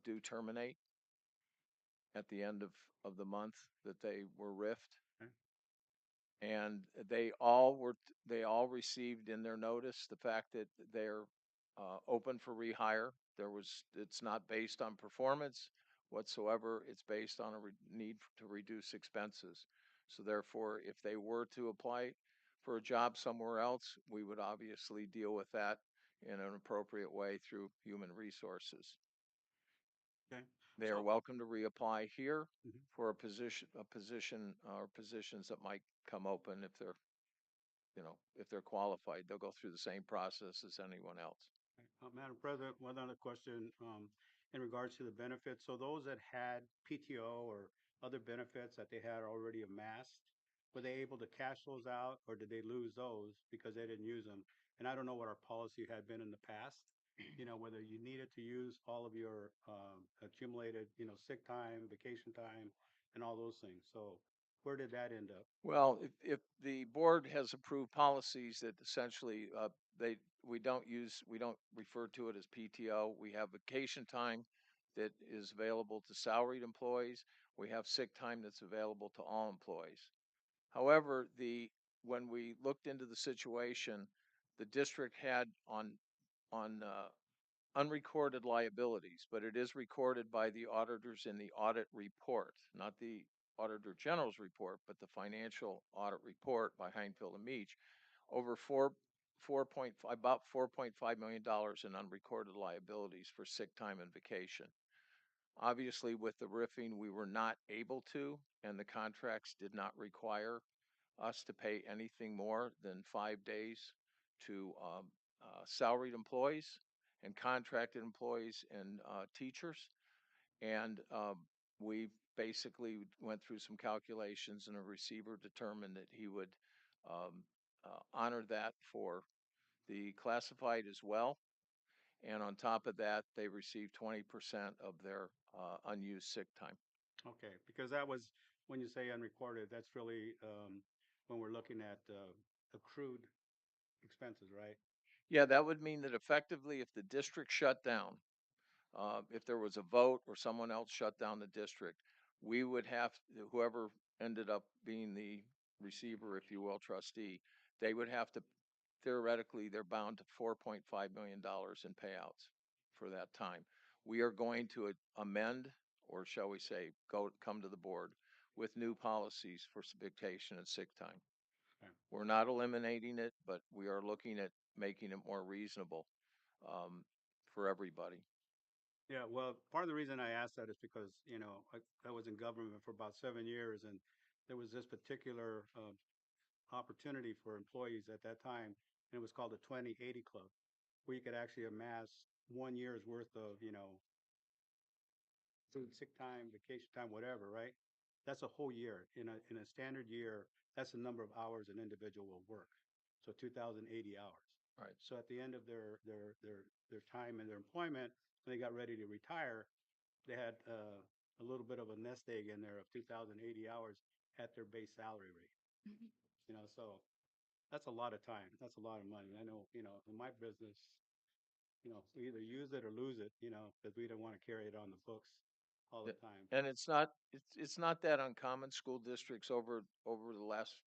do terminate at the end of the month that they were RIFed. Okay. And they all received in their notice the fact that they're open for rehire. It's not based on performance whatsoever. It's based on a need to reduce expenses. So therefore, if they were to apply for a job somewhere else, we would obviously deal with that in an appropriate way through human resources. Okay. They are So- welcome to reapply here Mhm. for a position or positions that might come open if they're, if they're qualified. They'll go through the same process as anyone else. Madam President, one other question in regards to the benefits. So those that had PTO or other benefits that they had already amassed, were they able to cash those out, or did they lose those because they didn't use them? And I don't know what our policy had been in the past, whether you needed to use all of your accumulated, sick time, vacation time, and all those things. So where did that end up? Well, if the board has approved policies that essentially we don't refer to it as PTO. We have vacation time that is available to salaried employees. We have sick time that's available to all employees. However, when we looked into the situation, the district had on unrecorded liabilities, but it is recorded by the auditors in the audit report, not the Auditor General's report, but the financial audit report by Heinfeld and Meach, over about $4.5 million in unrecorded liabilities for sick time and vacation. Obviously, with the riffing, we were not able to, and the contracts did not require us to pay anything more than 5 days to salaried employees and contracted employees and teachers. And we basically went through some calculations, and a receiver determined that he would honor that for the classified as well. And on top of that, they received 20% of their unused sick time. Okay, because that was, when you say unrecorded, that's really, when we're looking at, accrued expenses, right? Yeah, that would mean that effectively, if the district shut down, if there was a vote or someone else shut down the district, we would have, whoever ended up being the receiver, if you will, trustee, they would have to, theoretically, they're bound to $4.5 million in payouts for that time. We are going to amend, or shall we say, come to the board with new policies for vacation and sick time. Okay. We're not eliminating it, but we are looking at making it more reasonable for everybody. Yeah, well, part of the reason I asked that is because, I was in government for about 7 years, and there was this particular opportunity for employees at that time, and it was called the 20/80 Club, where you could actually amass 1 year's worth of, food, sick time, vacation time, whatever, right? That's a whole year. In a standard year, that's the number of hours an individual will work. So 2,080 hours. Right. So at the end of their time and their employment, when they got ready to retire, they had a little bit of a nest egg in there of 2,080 hours at their base salary rate. So that's a lot of time. That's a lot of money. I know, in my business, we either use it or lose it, because we don't want to carry it on the books all the time. And it's not that uncommon. School districts over the last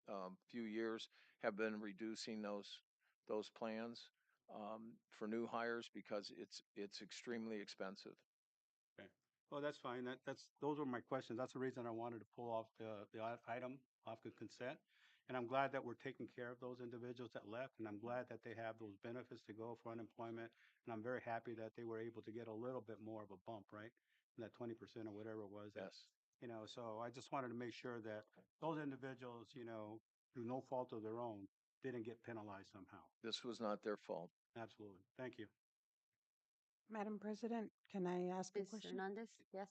few years have been reducing those plans for new hires because it's extremely expensive. Okay. Well, that's fine. Those were my questions. That's the reason I wanted to pull off the item off the consent. And I'm glad that we're taking care of those individuals that left, and I'm glad that they have those benefits to go for unemployment. And I'm very happy that they were able to get a little bit more of a bump, right? That 20% or whatever it was. Yes. So I just wanted to make sure that those individuals, through no fault of their own, didn't get penalized somehow. This was not their fault. Absolutely. Thank you. Madam President, can I ask a Ms. question? Hernandez, yes?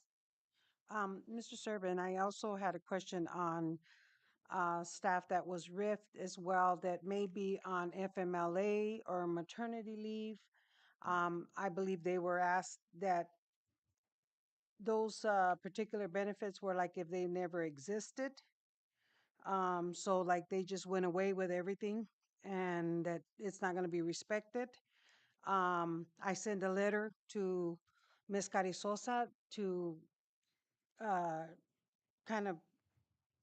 Mr. Serban, I also had a question on staff that was riffed as well that may be on FMLA or maternity leave. I believe they were asked that those particular benefits were like if they never existed. So like they just went away with everything and that it's not going to be respected. I sent a letter to Ms. Carizosa to uh, kind of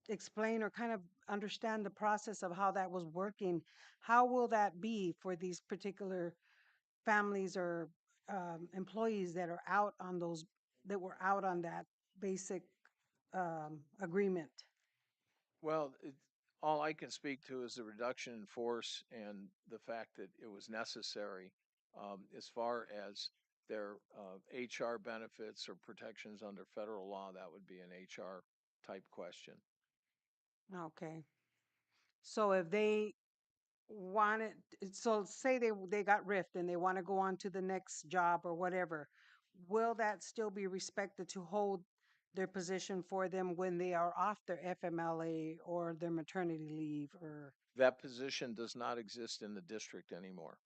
explain or kind of understand the process of how that was working. How will that be for these particular families or employees that are out on those, that were out on that basic agreement? Well, all I can speak to is the reduction in force and the fact that it was necessary. As far as their HR benefits or protections under federal law, that would be an HR type question. Okay. So if they wanted, so say they got riffed and they want to go on to the next job or whatever, will that still be respected to hold their position for them when they are off their FMLA or their maternity leave or, That position does not exist in the district anymore.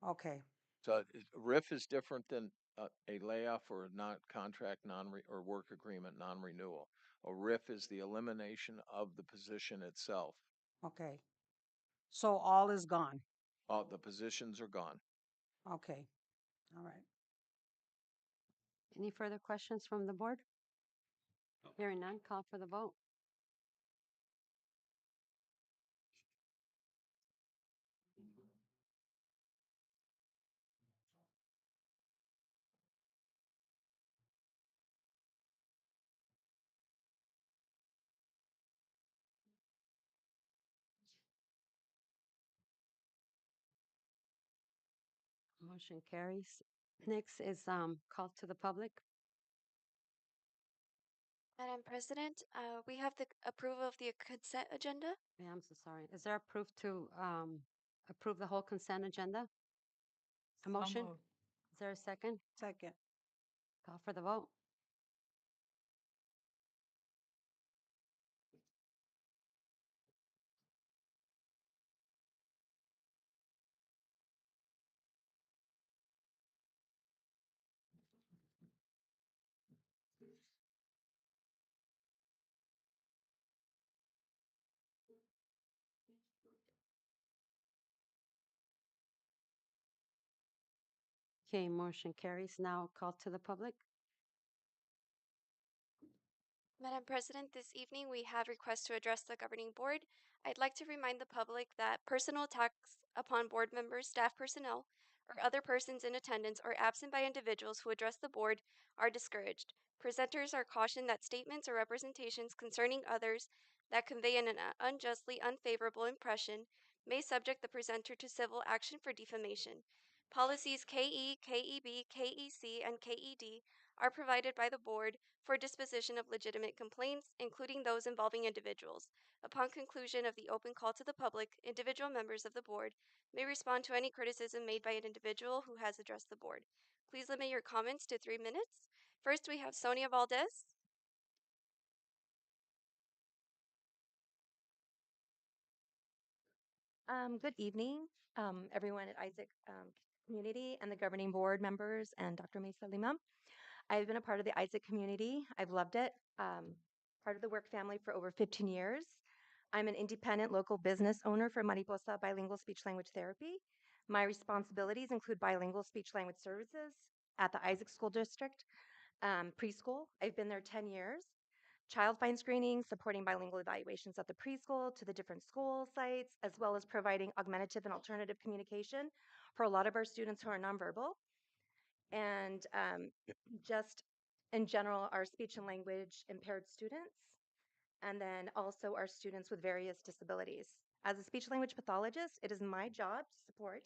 okay, So RIF is different than a layoff or a non-contract or work agreement non-renewal. A RIF is the elimination of the position itself. okay. So all is gone. The positions are gone. Okay, all right. Any further questions from the board? Hearing none, call for the vote. Motion carries. Next is call to the public. Madam President, we have the approval of the consent agenda. Yeah, I'm so sorry. Is there proof to approve the whole consent agenda? A motion? Is there a second? Second. Call for the vote. Okay, motion carries. Now call to the public. Madam President, this evening we have requests to address the governing board. I'd like to remind the public that personal attacks upon board members, staff personnel, or other persons in attendance or absent by individuals who address the board are discouraged. Presenters are cautioned that statements or representations concerning others that convey an unjustly unfavorable impression may subject the presenter to civil action for defamation. Policies KE, KEB, KEC, and KED are provided by the board for disposition of legitimate complaints, including those involving individuals. Upon conclusion of the open call to the public, individual members of the board may respond to any criticism made by an individual who has addressed the board. Please limit your comments to 3 minutes. First, we have Sonia Valdez. Good evening, everyone at Isaac Community and the governing board members and Dr. Mesa Lima. I've been a part of the Isaac community. I've loved it. Part of the work family for over 15 years. I'm an independent local business owner for Mariposa Bilingual Speech Language Therapy. My responsibilities include bilingual speech language services at the Isaac School District preschool. I've been there 10 years. Child find screening, supporting bilingual evaluations at the preschool to the different school sites, as well as providing augmentative and alternative communication for a lot of our students who are nonverbal. And just in general, our speech and language impaired students, and then also our students with various disabilities. As a speech language pathologist, it is my job to support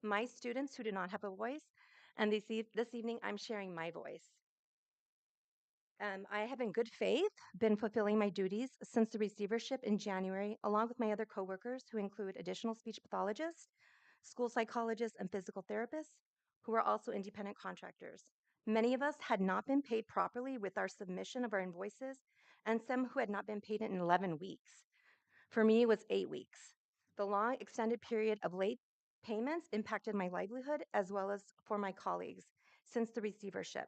my students who do not have a voice. And this evening, I'm sharing my voice. I have in good faith been fulfilling my duties since the receivership in January, along with my other coworkers who include additional speech pathologists, school psychologists, and physical therapists, who are also independent contractors. Many of us had not been paid properly with our submission of our invoices, and some who had not been paid in 11 weeks. For me, it was 8 weeks. The long extended period of late payments impacted my livelihood as well as for my colleagues since the receivership.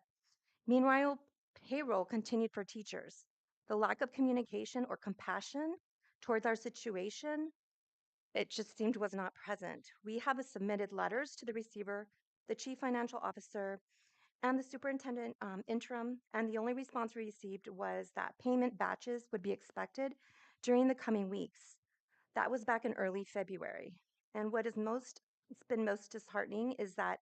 Meanwhile, payroll continued for teachers. The lack of communication or compassion towards our situation, it just seemed was not present. We have submitted letters to the receiver, the chief financial officer, and the superintendent interim, and the only response we received was that payment batches would be expected during the coming weeks. That was back in early February. And what is it's been most disheartening is that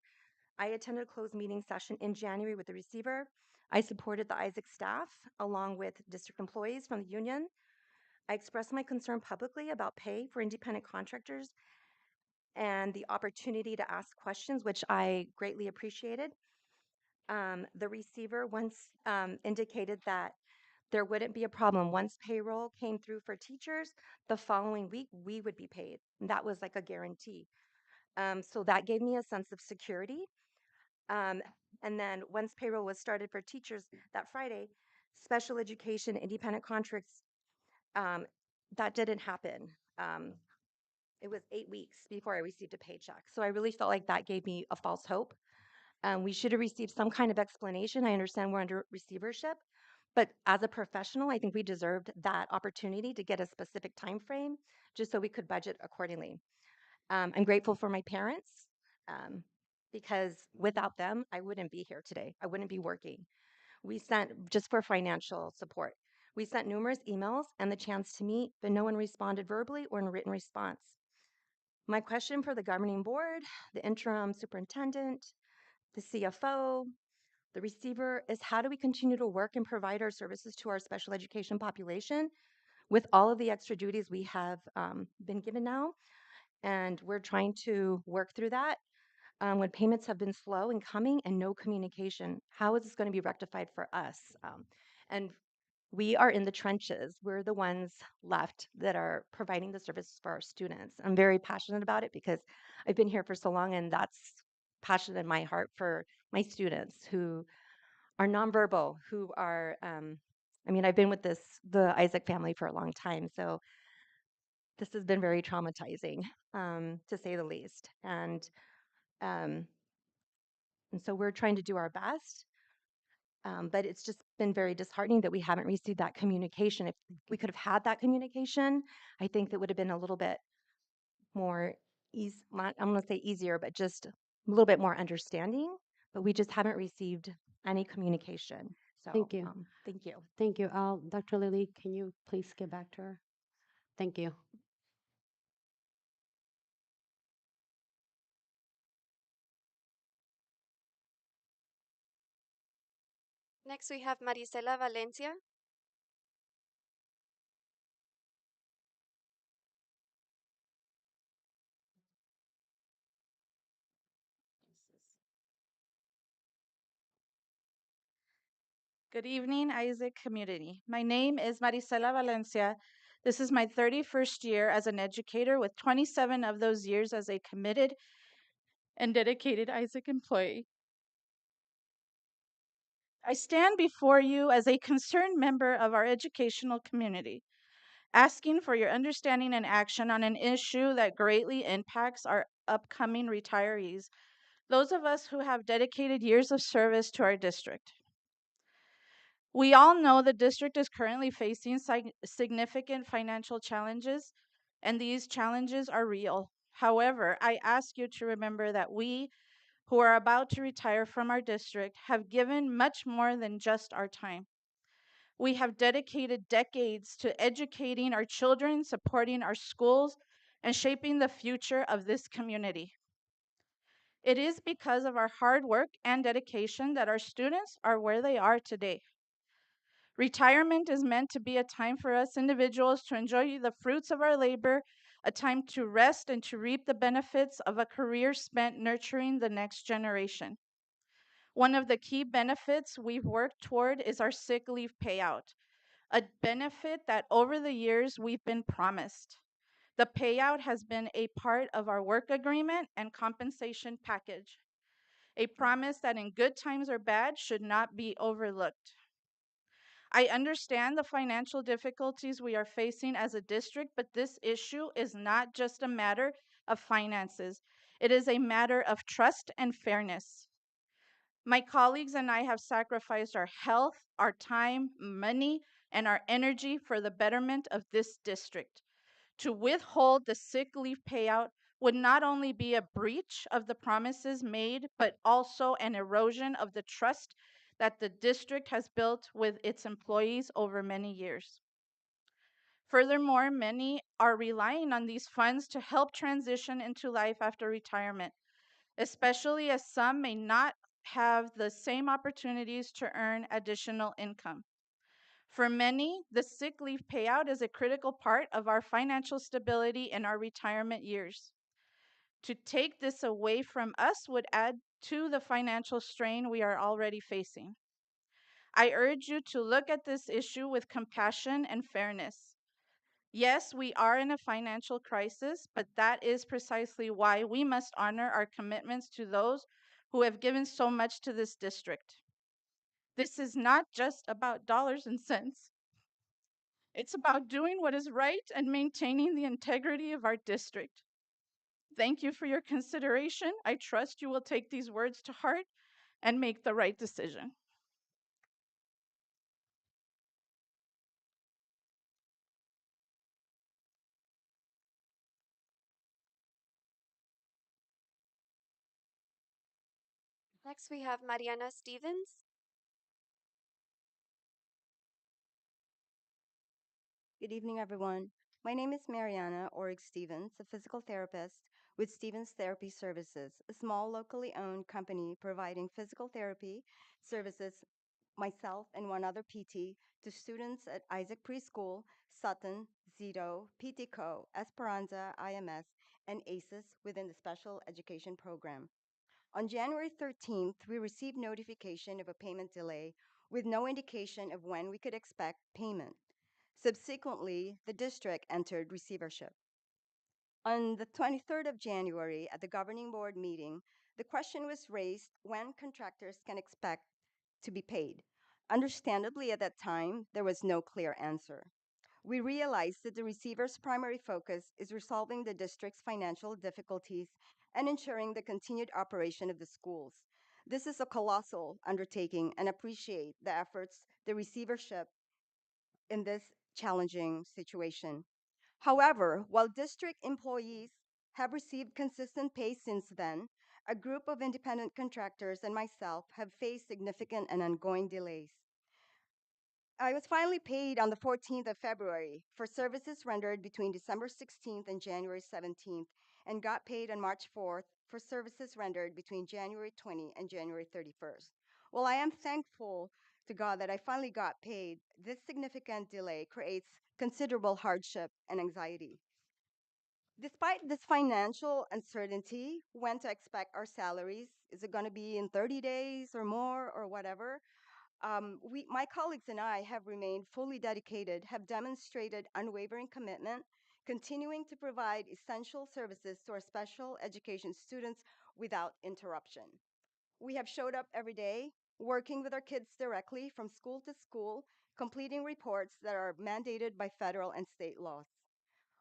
I attended a closed meeting session in January with the receiver. I supported the Isaac staff along with district employees from the union. I expressed my concern publicly about pay for independent contractors and the opportunity to ask questions, which I greatly appreciated. The receiver once indicated that there wouldn't be a problem. Once payroll came through for teachers, the following week we would be paid. And that was like a guarantee. So that gave me a sense of security. Um, and then once payroll was started for teachers that Friday, special education, independent contracts, um, that didn't happen. It was 8 weeks before I received a paycheck. So I really felt like that gave me a false hope. We should have received some kind of explanation. I understand we're under receivership, but as a professional, I think we deserved that opportunity to get a specific time frame just so we could budget accordingly. I'm grateful for my parents um, because without them, I wouldn't be here today. I wouldn't be working. We sent, just for financial support, we sent numerous emails and the chance to meet, but no one responded verbally or in written response. My question for the governing board, the interim superintendent, the CFO, the receiver is how do we continue to work and provide our services to our special education population with all of the extra duties we have been given now? And we're trying to work through that. When payments have been slow in coming and no communication, how is this going to be rectified for us? And we are in the trenches. We're the ones left that are providing the services for our students. I'm very passionate about it because I've been here for so long, and that's passionate in my heart for my students who are nonverbal, who are, I mean, I've been with the Isaac family for a long time, so this has been very traumatizing, to say the least. Um, and so we're trying to do our best. But it's just been very disheartening that we haven't received that communication. If we could have had that communication, I think that would have been a little bit more easy. I'm going to say easier, but just a little bit more understanding. But we just haven't received any communication. So Thank you. thank you. Thank you. Dr. Lily, can you please get back to her? Thank you. Next, we have Marisela Valencia. Good evening, Isaac community. My name is Marisela Valencia. This is my 31st year as an educator, with 27 of those years as a committed and dedicated Isaac employee. I stand before you as a concerned member of our educational community, asking for your understanding and action on an issue that greatly impacts our upcoming retirees, those of us who have dedicated years of service to our district. We all know the district is currently facing significant financial challenges, and these challenges are real. However, I ask you to remember that we, who are about to retire from our district, have given much more than just our time. We have dedicated decades to educating our children, supporting our schools, and shaping the future of this community. It is because of our hard work and dedication that our students are where they are today. Retirement is meant to be a time for us individuals to enjoy the fruits of our labor, a time to rest and to reap the benefits of a career spent nurturing the next generation. One of the key benefits we've worked toward is our sick leave payout, a benefit that over the years we've been promised. The payout has been a part of our work agreement and compensation package, a promise that in good times or bad should not be overlooked. I understand the financial difficulties we are facing as a district, but this issue is not just a matter of finances. It is a matter of trust and fairness. My colleagues and I have sacrificed our health, our time, money, and our energy for the betterment of this district. To withhold the sick leave payout would not only be a breach of the promises made, but also an erosion of the trust that the district has built with its employees over many years. Furthermore, many are relying on these funds to help transition into life after retirement, especially as some may not have the same opportunities to earn additional income. For many, the sick leave payout is a critical part of our financial stability in our retirement years. To take this away from us would add to the financial strain we are already facing. I urge you to look at this issue with compassion and fairness. Yes, we are in a financial crisis, but that is precisely why we must honor our commitments to those who have given so much to this district. This is not just about dollars and cents. It's about doing what is right and maintaining the integrity of our district. Thank you for your consideration. I trust you will take these words to heart and make the right decision. Next, we have Mariana Stevens. Good evening, everyone. My name is Mariana Orig Stevens, a physical therapist with Stevens Therapy Services, a small locally owned company providing physical therapy services, myself and one other PT, to students at Isaac Preschool, Sutton, Zito, PT Co, Esperanza, IMS, and ACES within the special education program. On January 13th, we received notification of a payment delay with no indication of when we could expect payment. Subsequently, the district entered receivership. On the 23rd of January, at the governing board meeting, the question was raised when contractors can expect to be paid. Understandably, at that time, there was no clear answer. We realized that the receiver's primary focus is resolving the district's financial difficulties and ensuring the continued operation of the schools. This is a colossal undertaking and appreciate the efforts the receivership in this challenging situation. However, while district employees have received consistent pay since then, a group of independent contractors and myself have faced significant and ongoing delays. I was finally paid on the 14th of February for services rendered between December 16th and January 17th, and got paid on March 4th for services rendered between January 20 and January 31st. While I am thankful to God that I finally got paid, this significant delay creates considerable hardship and anxiety. Despite this financial uncertainty, when to expect our salaries, is it going to be in 30 days or more or whatever? My colleagues and I have remained fully dedicated, have demonstrated unwavering commitment, continuing to provide essential services to our special education students without interruption. We have showed up every day, working with our kids directly from school to school, completing reports that are mandated by federal and state laws.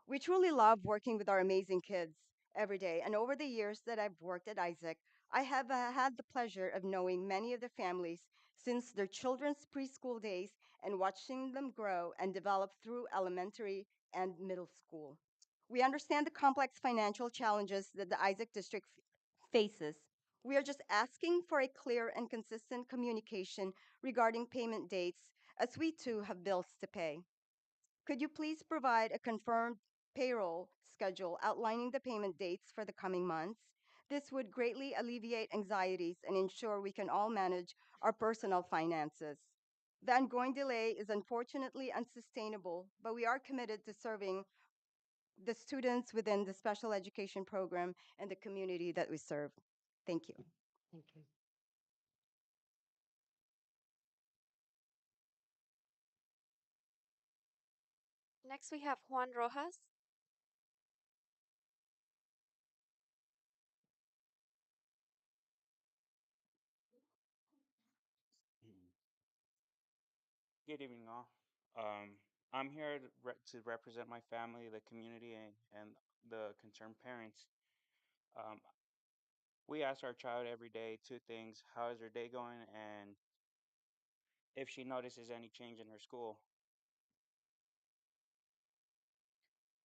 We truly love working with our amazing kids every day. And over the years that I've worked at Isaac, I have had the pleasure of knowing many of the families since their children's preschool days and watching them grow and develop through elementary and middle school. We understand the complex financial challenges that the Isaac District faces. We are just asking for a clear and consistent communication regarding payment dates, as we too have bills to pay. Could you please provide a confirmed payroll schedule outlining the payment dates for the coming months? This would greatly alleviate anxieties and ensure we can all manage our personal finances. The ongoing delay is unfortunately unsustainable, but we are committed to serving the students within the special education program and the community that we serve. Thank you. Thank you. Next, we have Juan Rojas. Mhm. Good evening, all. I'm here to represent my family, the community, and the concerned parents. Um, we ask our child every day two things: how is her day going, and if she notices any change in her school.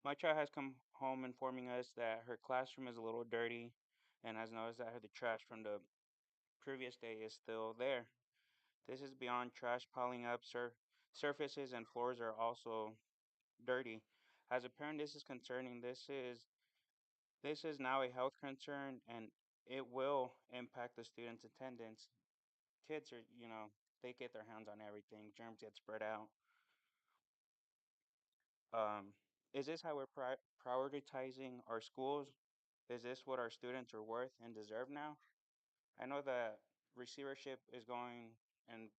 My child has come home informing us that her classroom is a little dirty, and has noticed that the trash from the previous day is still there. This is beyond trash piling up. Surfaces and floors are also dirty. As a parent, this is concerning. This is now a health concern, and it will impact the students' attendance. Kids are, they get their hands on everything. Germs get spread out. Um, is this how we're prioritizing our schools? Is this what our students are worth and deserve now? I know that receivership is going and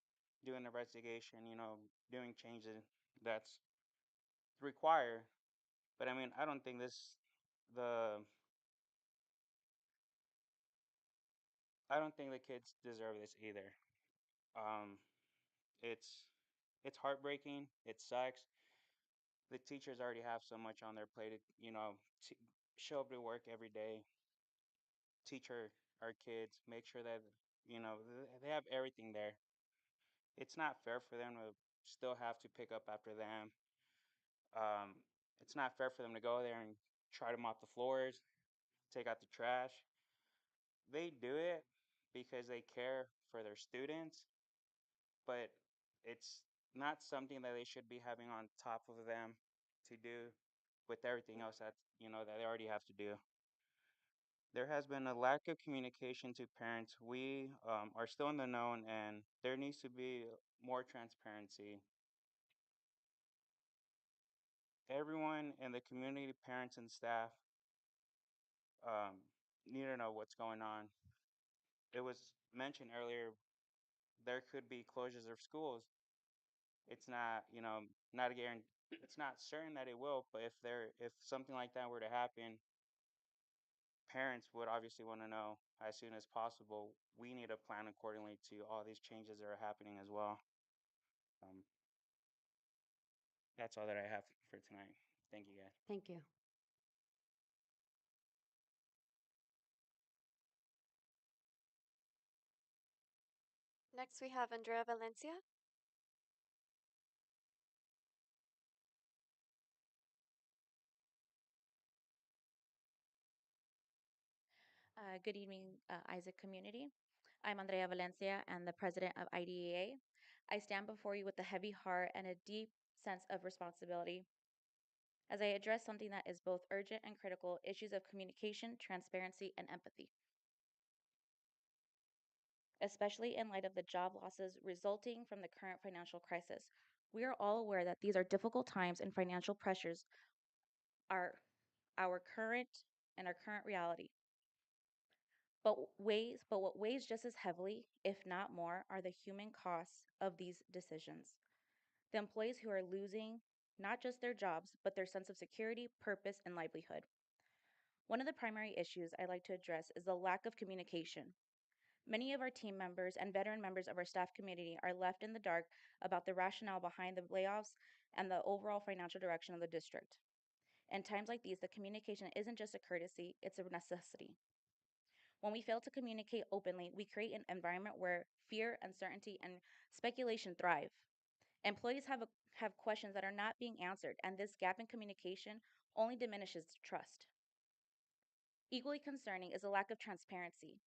doing an investigation, doing changes that's required. But I mean, I don't think the I don't think the kids deserve this either. Um, it's it's heartbreaking. It sucks. The teachers already have so much on their plate. To show up to work every day, teach our kids, make sure that they have everything there. It's not fair for them to still have to pick up after them. Um, it's not fair for them to go there and try to mop the floors, take out the trash. They do it, because they care for their students, but it's not something that they should be having on top of them to do with everything else that that they already have to do. There has been a lack of communication to parents. We are still in the known, and there needs to be more transparency. Everyone in the community, parents and staff, um, need to know what's going on. It was mentioned earlier there could be closures of schools. It's not, not a guarantee. It's not certain that it will, but if something like that were to happen, parents would obviously want to know as soon as possible. We need to plan accordingly to all these changes that are happening as well. Um, that's all that I have for tonight. Thank you, guys. Thank you. Next, we have Andrea Valencia. Good evening, Isaac community. I'm Andrea Valencia and the president of IDEA. I stand before you with a heavy heart and a deep sense of responsibility as I address something that is both urgent and critical issues of communication, transparency, and empathy. Especially in light of the job losses resulting from the current financial crisis. We are all aware that these are difficult times and financial pressures are our current and our current reality. But what weighs just as heavily, if not more, are the human costs of these decisions. The employees who are losing not just their jobs, but their sense of security, purpose, and livelihood. One of the primary issues I'd like to address is the lack of communication. Many of our team members and veteran members of our staff community are left in the dark about the rationale behind the layoffs and the overall financial direction of the district. In times like these, the communication isn't just a courtesy, it's a necessity. When we fail to communicate openly, we create an environment where fear, uncertainty, and speculation thrive. Employees have questions that are not being answered, and this gap in communication only diminishes trust. Equally concerning is a lack of transparency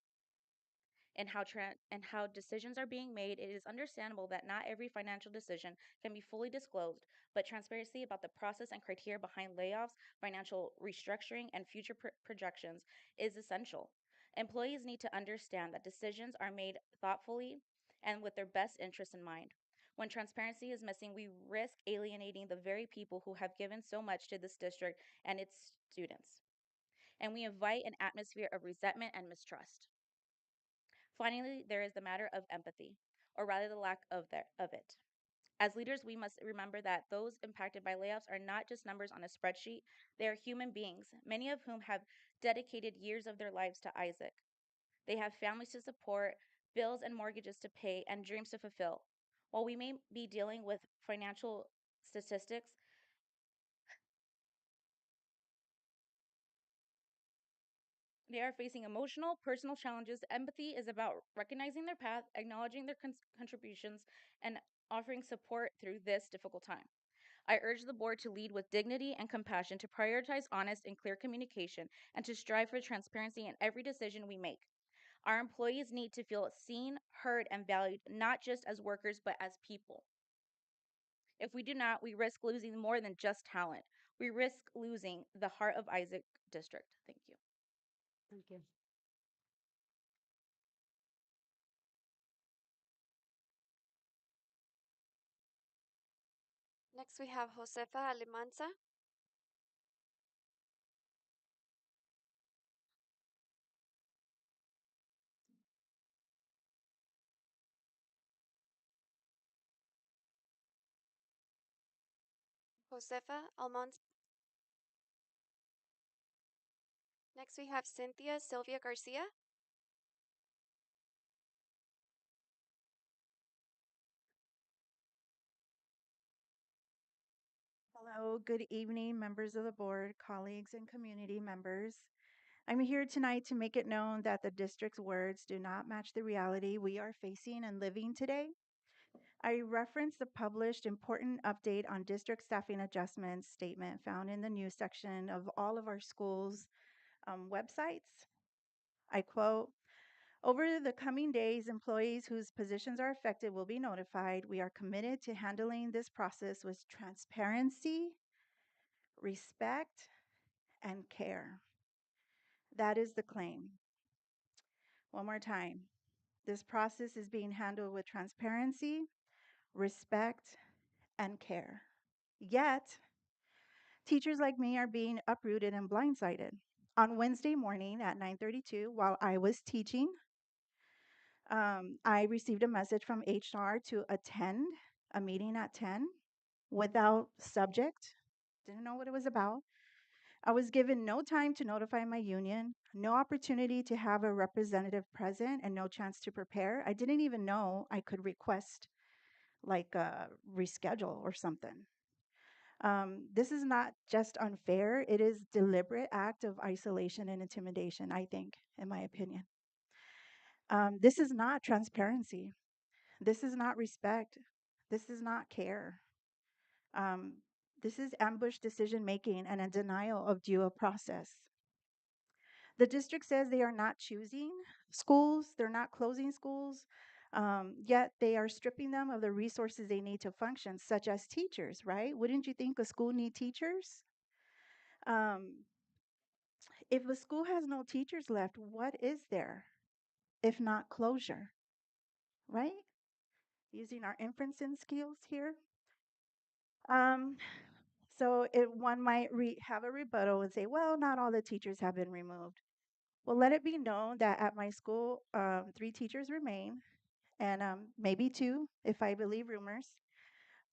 and how decisions are being made. It is understandable that not every financial decision can be fully disclosed, but transparency about the process and criteria behind layoffs, financial restructuring, and future projections is essential. Employees need to understand that decisions are made thoughtfully and with their best interests in mind. When transparency is missing, we risk alienating the very people who have given so much to this district and its students. And we invite an atmosphere of resentment and mistrust. Finally, there is the matter of empathy, or rather the lack of it. As leaders, we must remember that those impacted by layoffs are not just numbers on a spreadsheet, they are human beings, many of whom have dedicated years of their lives to Isaac. They have families to support, bills and mortgages to pay, and dreams to fulfill. While we may be dealing with financial statistics, they are facing emotional, personal challenges. Empathy is about recognizing their path, acknowledging their contributions, and offering support through this difficult time. I urge the board to lead with dignity and compassion, to prioritize honest and clear communication, and to strive for transparency in every decision we make. Our employees need to feel seen, heard, and valued, not just as workers, but as people. If we do not, we risk losing more than just talent. We risk losing the heart of Isaac District. Thank you. Thank you. Next, we have Josefa Alemanza. Josefa Almanza. Next, we have Cynthia Sylvia Garcia. Hello, good evening, members of the board, colleagues, and community members. I'm here tonight to make it known that the district's words do not match the reality we are facing and living today. I reference the published important update on district staffing adjustments statement found in the news section of all of our schools' websites. I quote, Over the coming days, employees whose positions are affected will be notified. We are committed to handling this process with transparency, respect, and care. That is the claim. One more time. This process is being handled with transparency, respect, and care. Yet, teachers like me are being uprooted and blindsided. On Wednesday morning at 9:32, while I was teaching, I received a message from HR to attend a meeting at 10 without subject. Didn't know what it was about. I was given no time to notify my union, no opportunity to have a representative present, and no chance to prepare. I didn't even know I could request like a reschedule or something. This is not just unfair, it is deliberate act of isolation and intimidation, I think, in my opinion. This is not transparency. This is not respect. This is not care. Um, this is ambush decision making and a denial of due process. The district says they are not choosing schools, they're not closing schools, yet they are stripping them of the resources they need to function, such as teachers, right? Wouldn't you think a school need teachers? Um, if a school has no teachers left, what is there if not closure, right? Using our inferencing skills here. Um, so one might have a rebuttal and say, well, not all the teachers have been removed. Well, let it be known that at my school, 3 teachers remain, and maybe 2, if I believe rumors,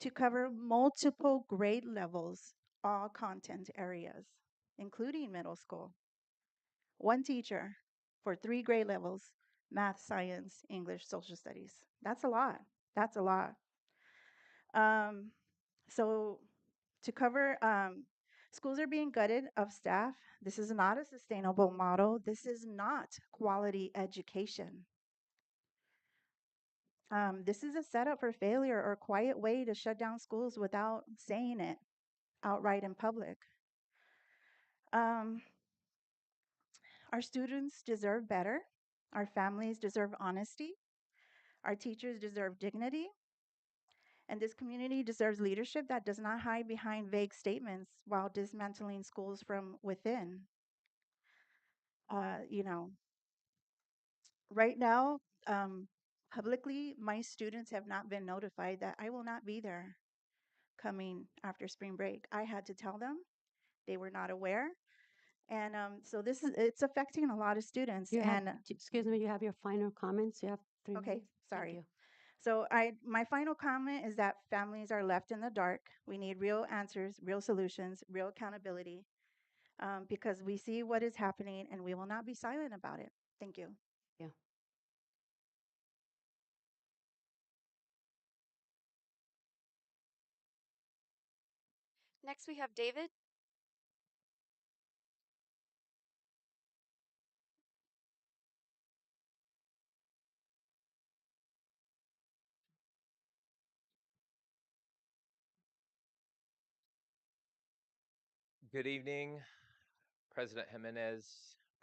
to cover multiple grade levels, all content areas, including middle school. 1 teacher for 3 grade levels, math, science, English, social studies. That's a lot. That's a lot. Um, so to cover, schools are being gutted of staff. This is not a sustainable model. This is not quality education. This is a setup for failure or quiet way to shut down schools without saying it outright in public. Um, our students deserve better. Our families deserve honesty. Our teachers deserve dignity. And this community deserves leadership that does not hide behind vague statements while dismantling schools from within. You know, right now, publicly, my students have not been notified that I will not be there coming after spring break. I had to tell them. They were not aware. And so it's affecting a lot of students. You have, And excuse me, you have your final comments. You have 3 okay, minutes. Thank sorry. you. So my final comment is that families are left in the dark. We need real answers, real solutions, real accountability, because we see what is happening and we will not be silent about it. Thank you. Yeah. Next, we have David. Good evening, President Jimenez,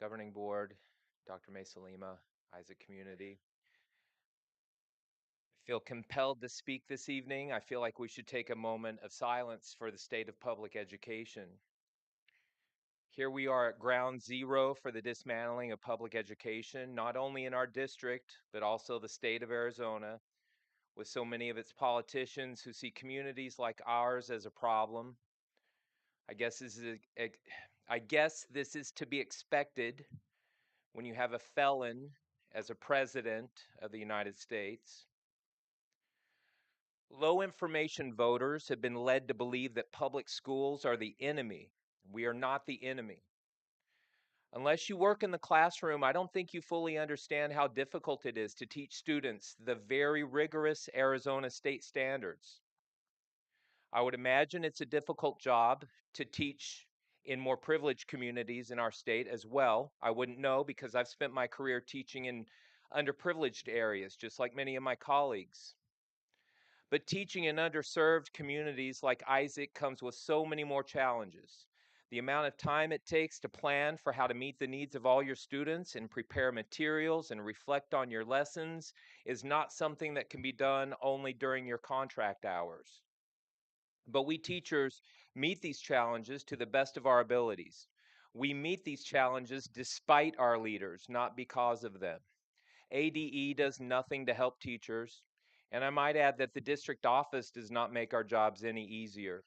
Governing Board, Dr. Mesa Lima, Isaac Community. I feel compelled to speak this evening. I feel like we should take a moment of silence for the state of public education. Here we are at ground zero for the dismantling of public education, not only in our district, but also the state of Arizona, with so many of its politicians who see communities like ours as a problem. I guess this is to be expected when you have a felon as a president of the United States. Low information voters have been led to believe that public schools are the enemy. We are not the enemy. Unless you work in the classroom, I don't think you fully understand how difficult it is to teach students the very rigorous Arizona state standards. I would imagine it's a difficult job to teach in more privileged communities in our state as well. I wouldn't know because I've spent my career teaching in underprivileged areas, just like many of my colleagues. But teaching in underserved communities like Isaac comes with so many more challenges. The amount of time it takes to plan for how to meet the needs of all your students and prepare materials and reflect on your lessons is not something that can be done only during your contract hours. But we teachers meet these challenges to the best of our abilities. We meet these challenges despite our leaders, not because of them. ADE does nothing to help teachers, and I might add that the district office does not make our jobs any easier.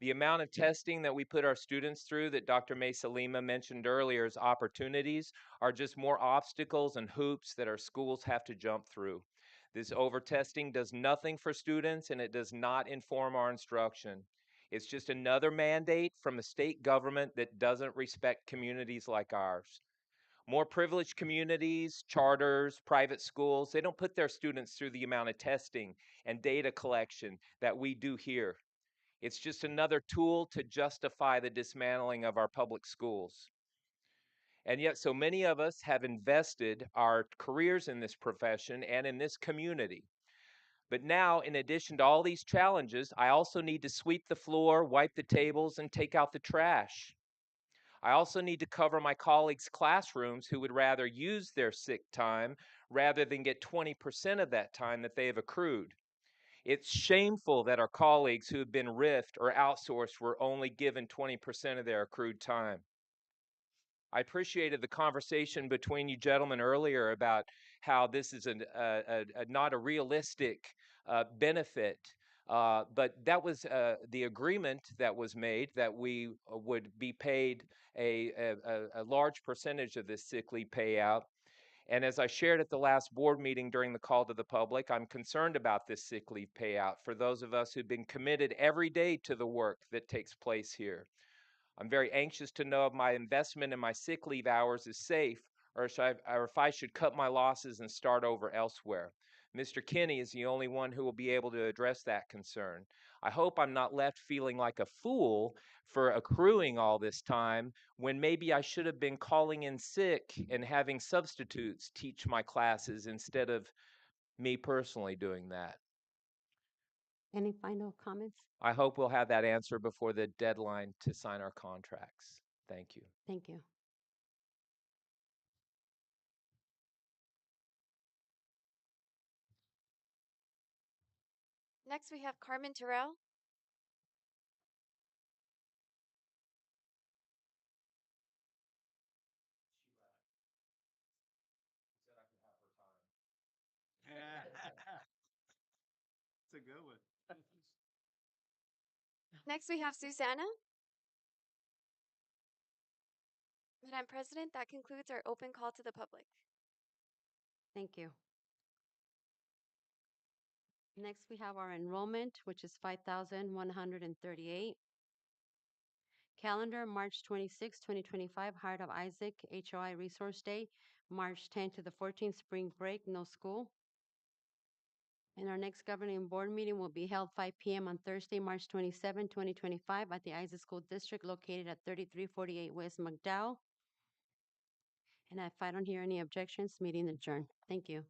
The amount of testing that we put our students through that Dr. Mesa Lima mentioned earlier as opportunities are just more obstacles and hoops that our schools have to jump through. This over-testing does nothing for students and it does not inform our instruction. It's just another mandate from a state government that doesn't respect communities like ours. More privileged communities, charters, private schools, they don't put their students through the amount of testing and data collection that we do here. It's just another tool to justify the dismantling of our public schools. And yet, so many of us have invested our careers in this profession and in this community. But now, in addition to all these challenges, I also need to sweep the floor, wipe the tables, and take out the trash. I also need to cover my colleagues' classrooms who would rather use their sick time rather than get 20% of that time that they have accrued. It's shameful that our colleagues who have been RIFed or outsourced were only given 20% of their accrued time. I appreciated the conversation between you gentlemen earlier about how this is not a realistic benefit, but that was the agreement that was made that we would be paid a large percentage of this sick leave payout. And as I shared at the last board meeting during the call to the public, I'm concerned about this sick leave payout for those of us who've been committed every day to the work that takes place here. I'm very anxious to know if my investment in my sick leave hours is safe or if I should cut my losses and start over elsewhere. Mr. Kinney is the only one who will be able to address that concern. I hope I'm not left feeling like a fool for accruing all this time when maybe I should have been calling in sick and having substitutes teach my classes instead of me personally doing that. Any final comments? I hope we'll have that answer before the deadline to sign our contracts. Thank you. Thank you. Next, we have Carmen Terrell. It's a good one. Next, we have Susanna. Madam President, that concludes our open call to the public. Thank you. Next, we have our enrollment, which is 5,138. Calendar, March 26, 2025, Heart of Isaac, HOI Resource Day, March 10 to the 14th, spring break, no school. And our next governing board meeting will be held 5 p.m. on Thursday, March 27, 2025, at the Isaac School District located at 3348 West McDowell. And if I don't hear any objections, meeting adjourned. Thank you.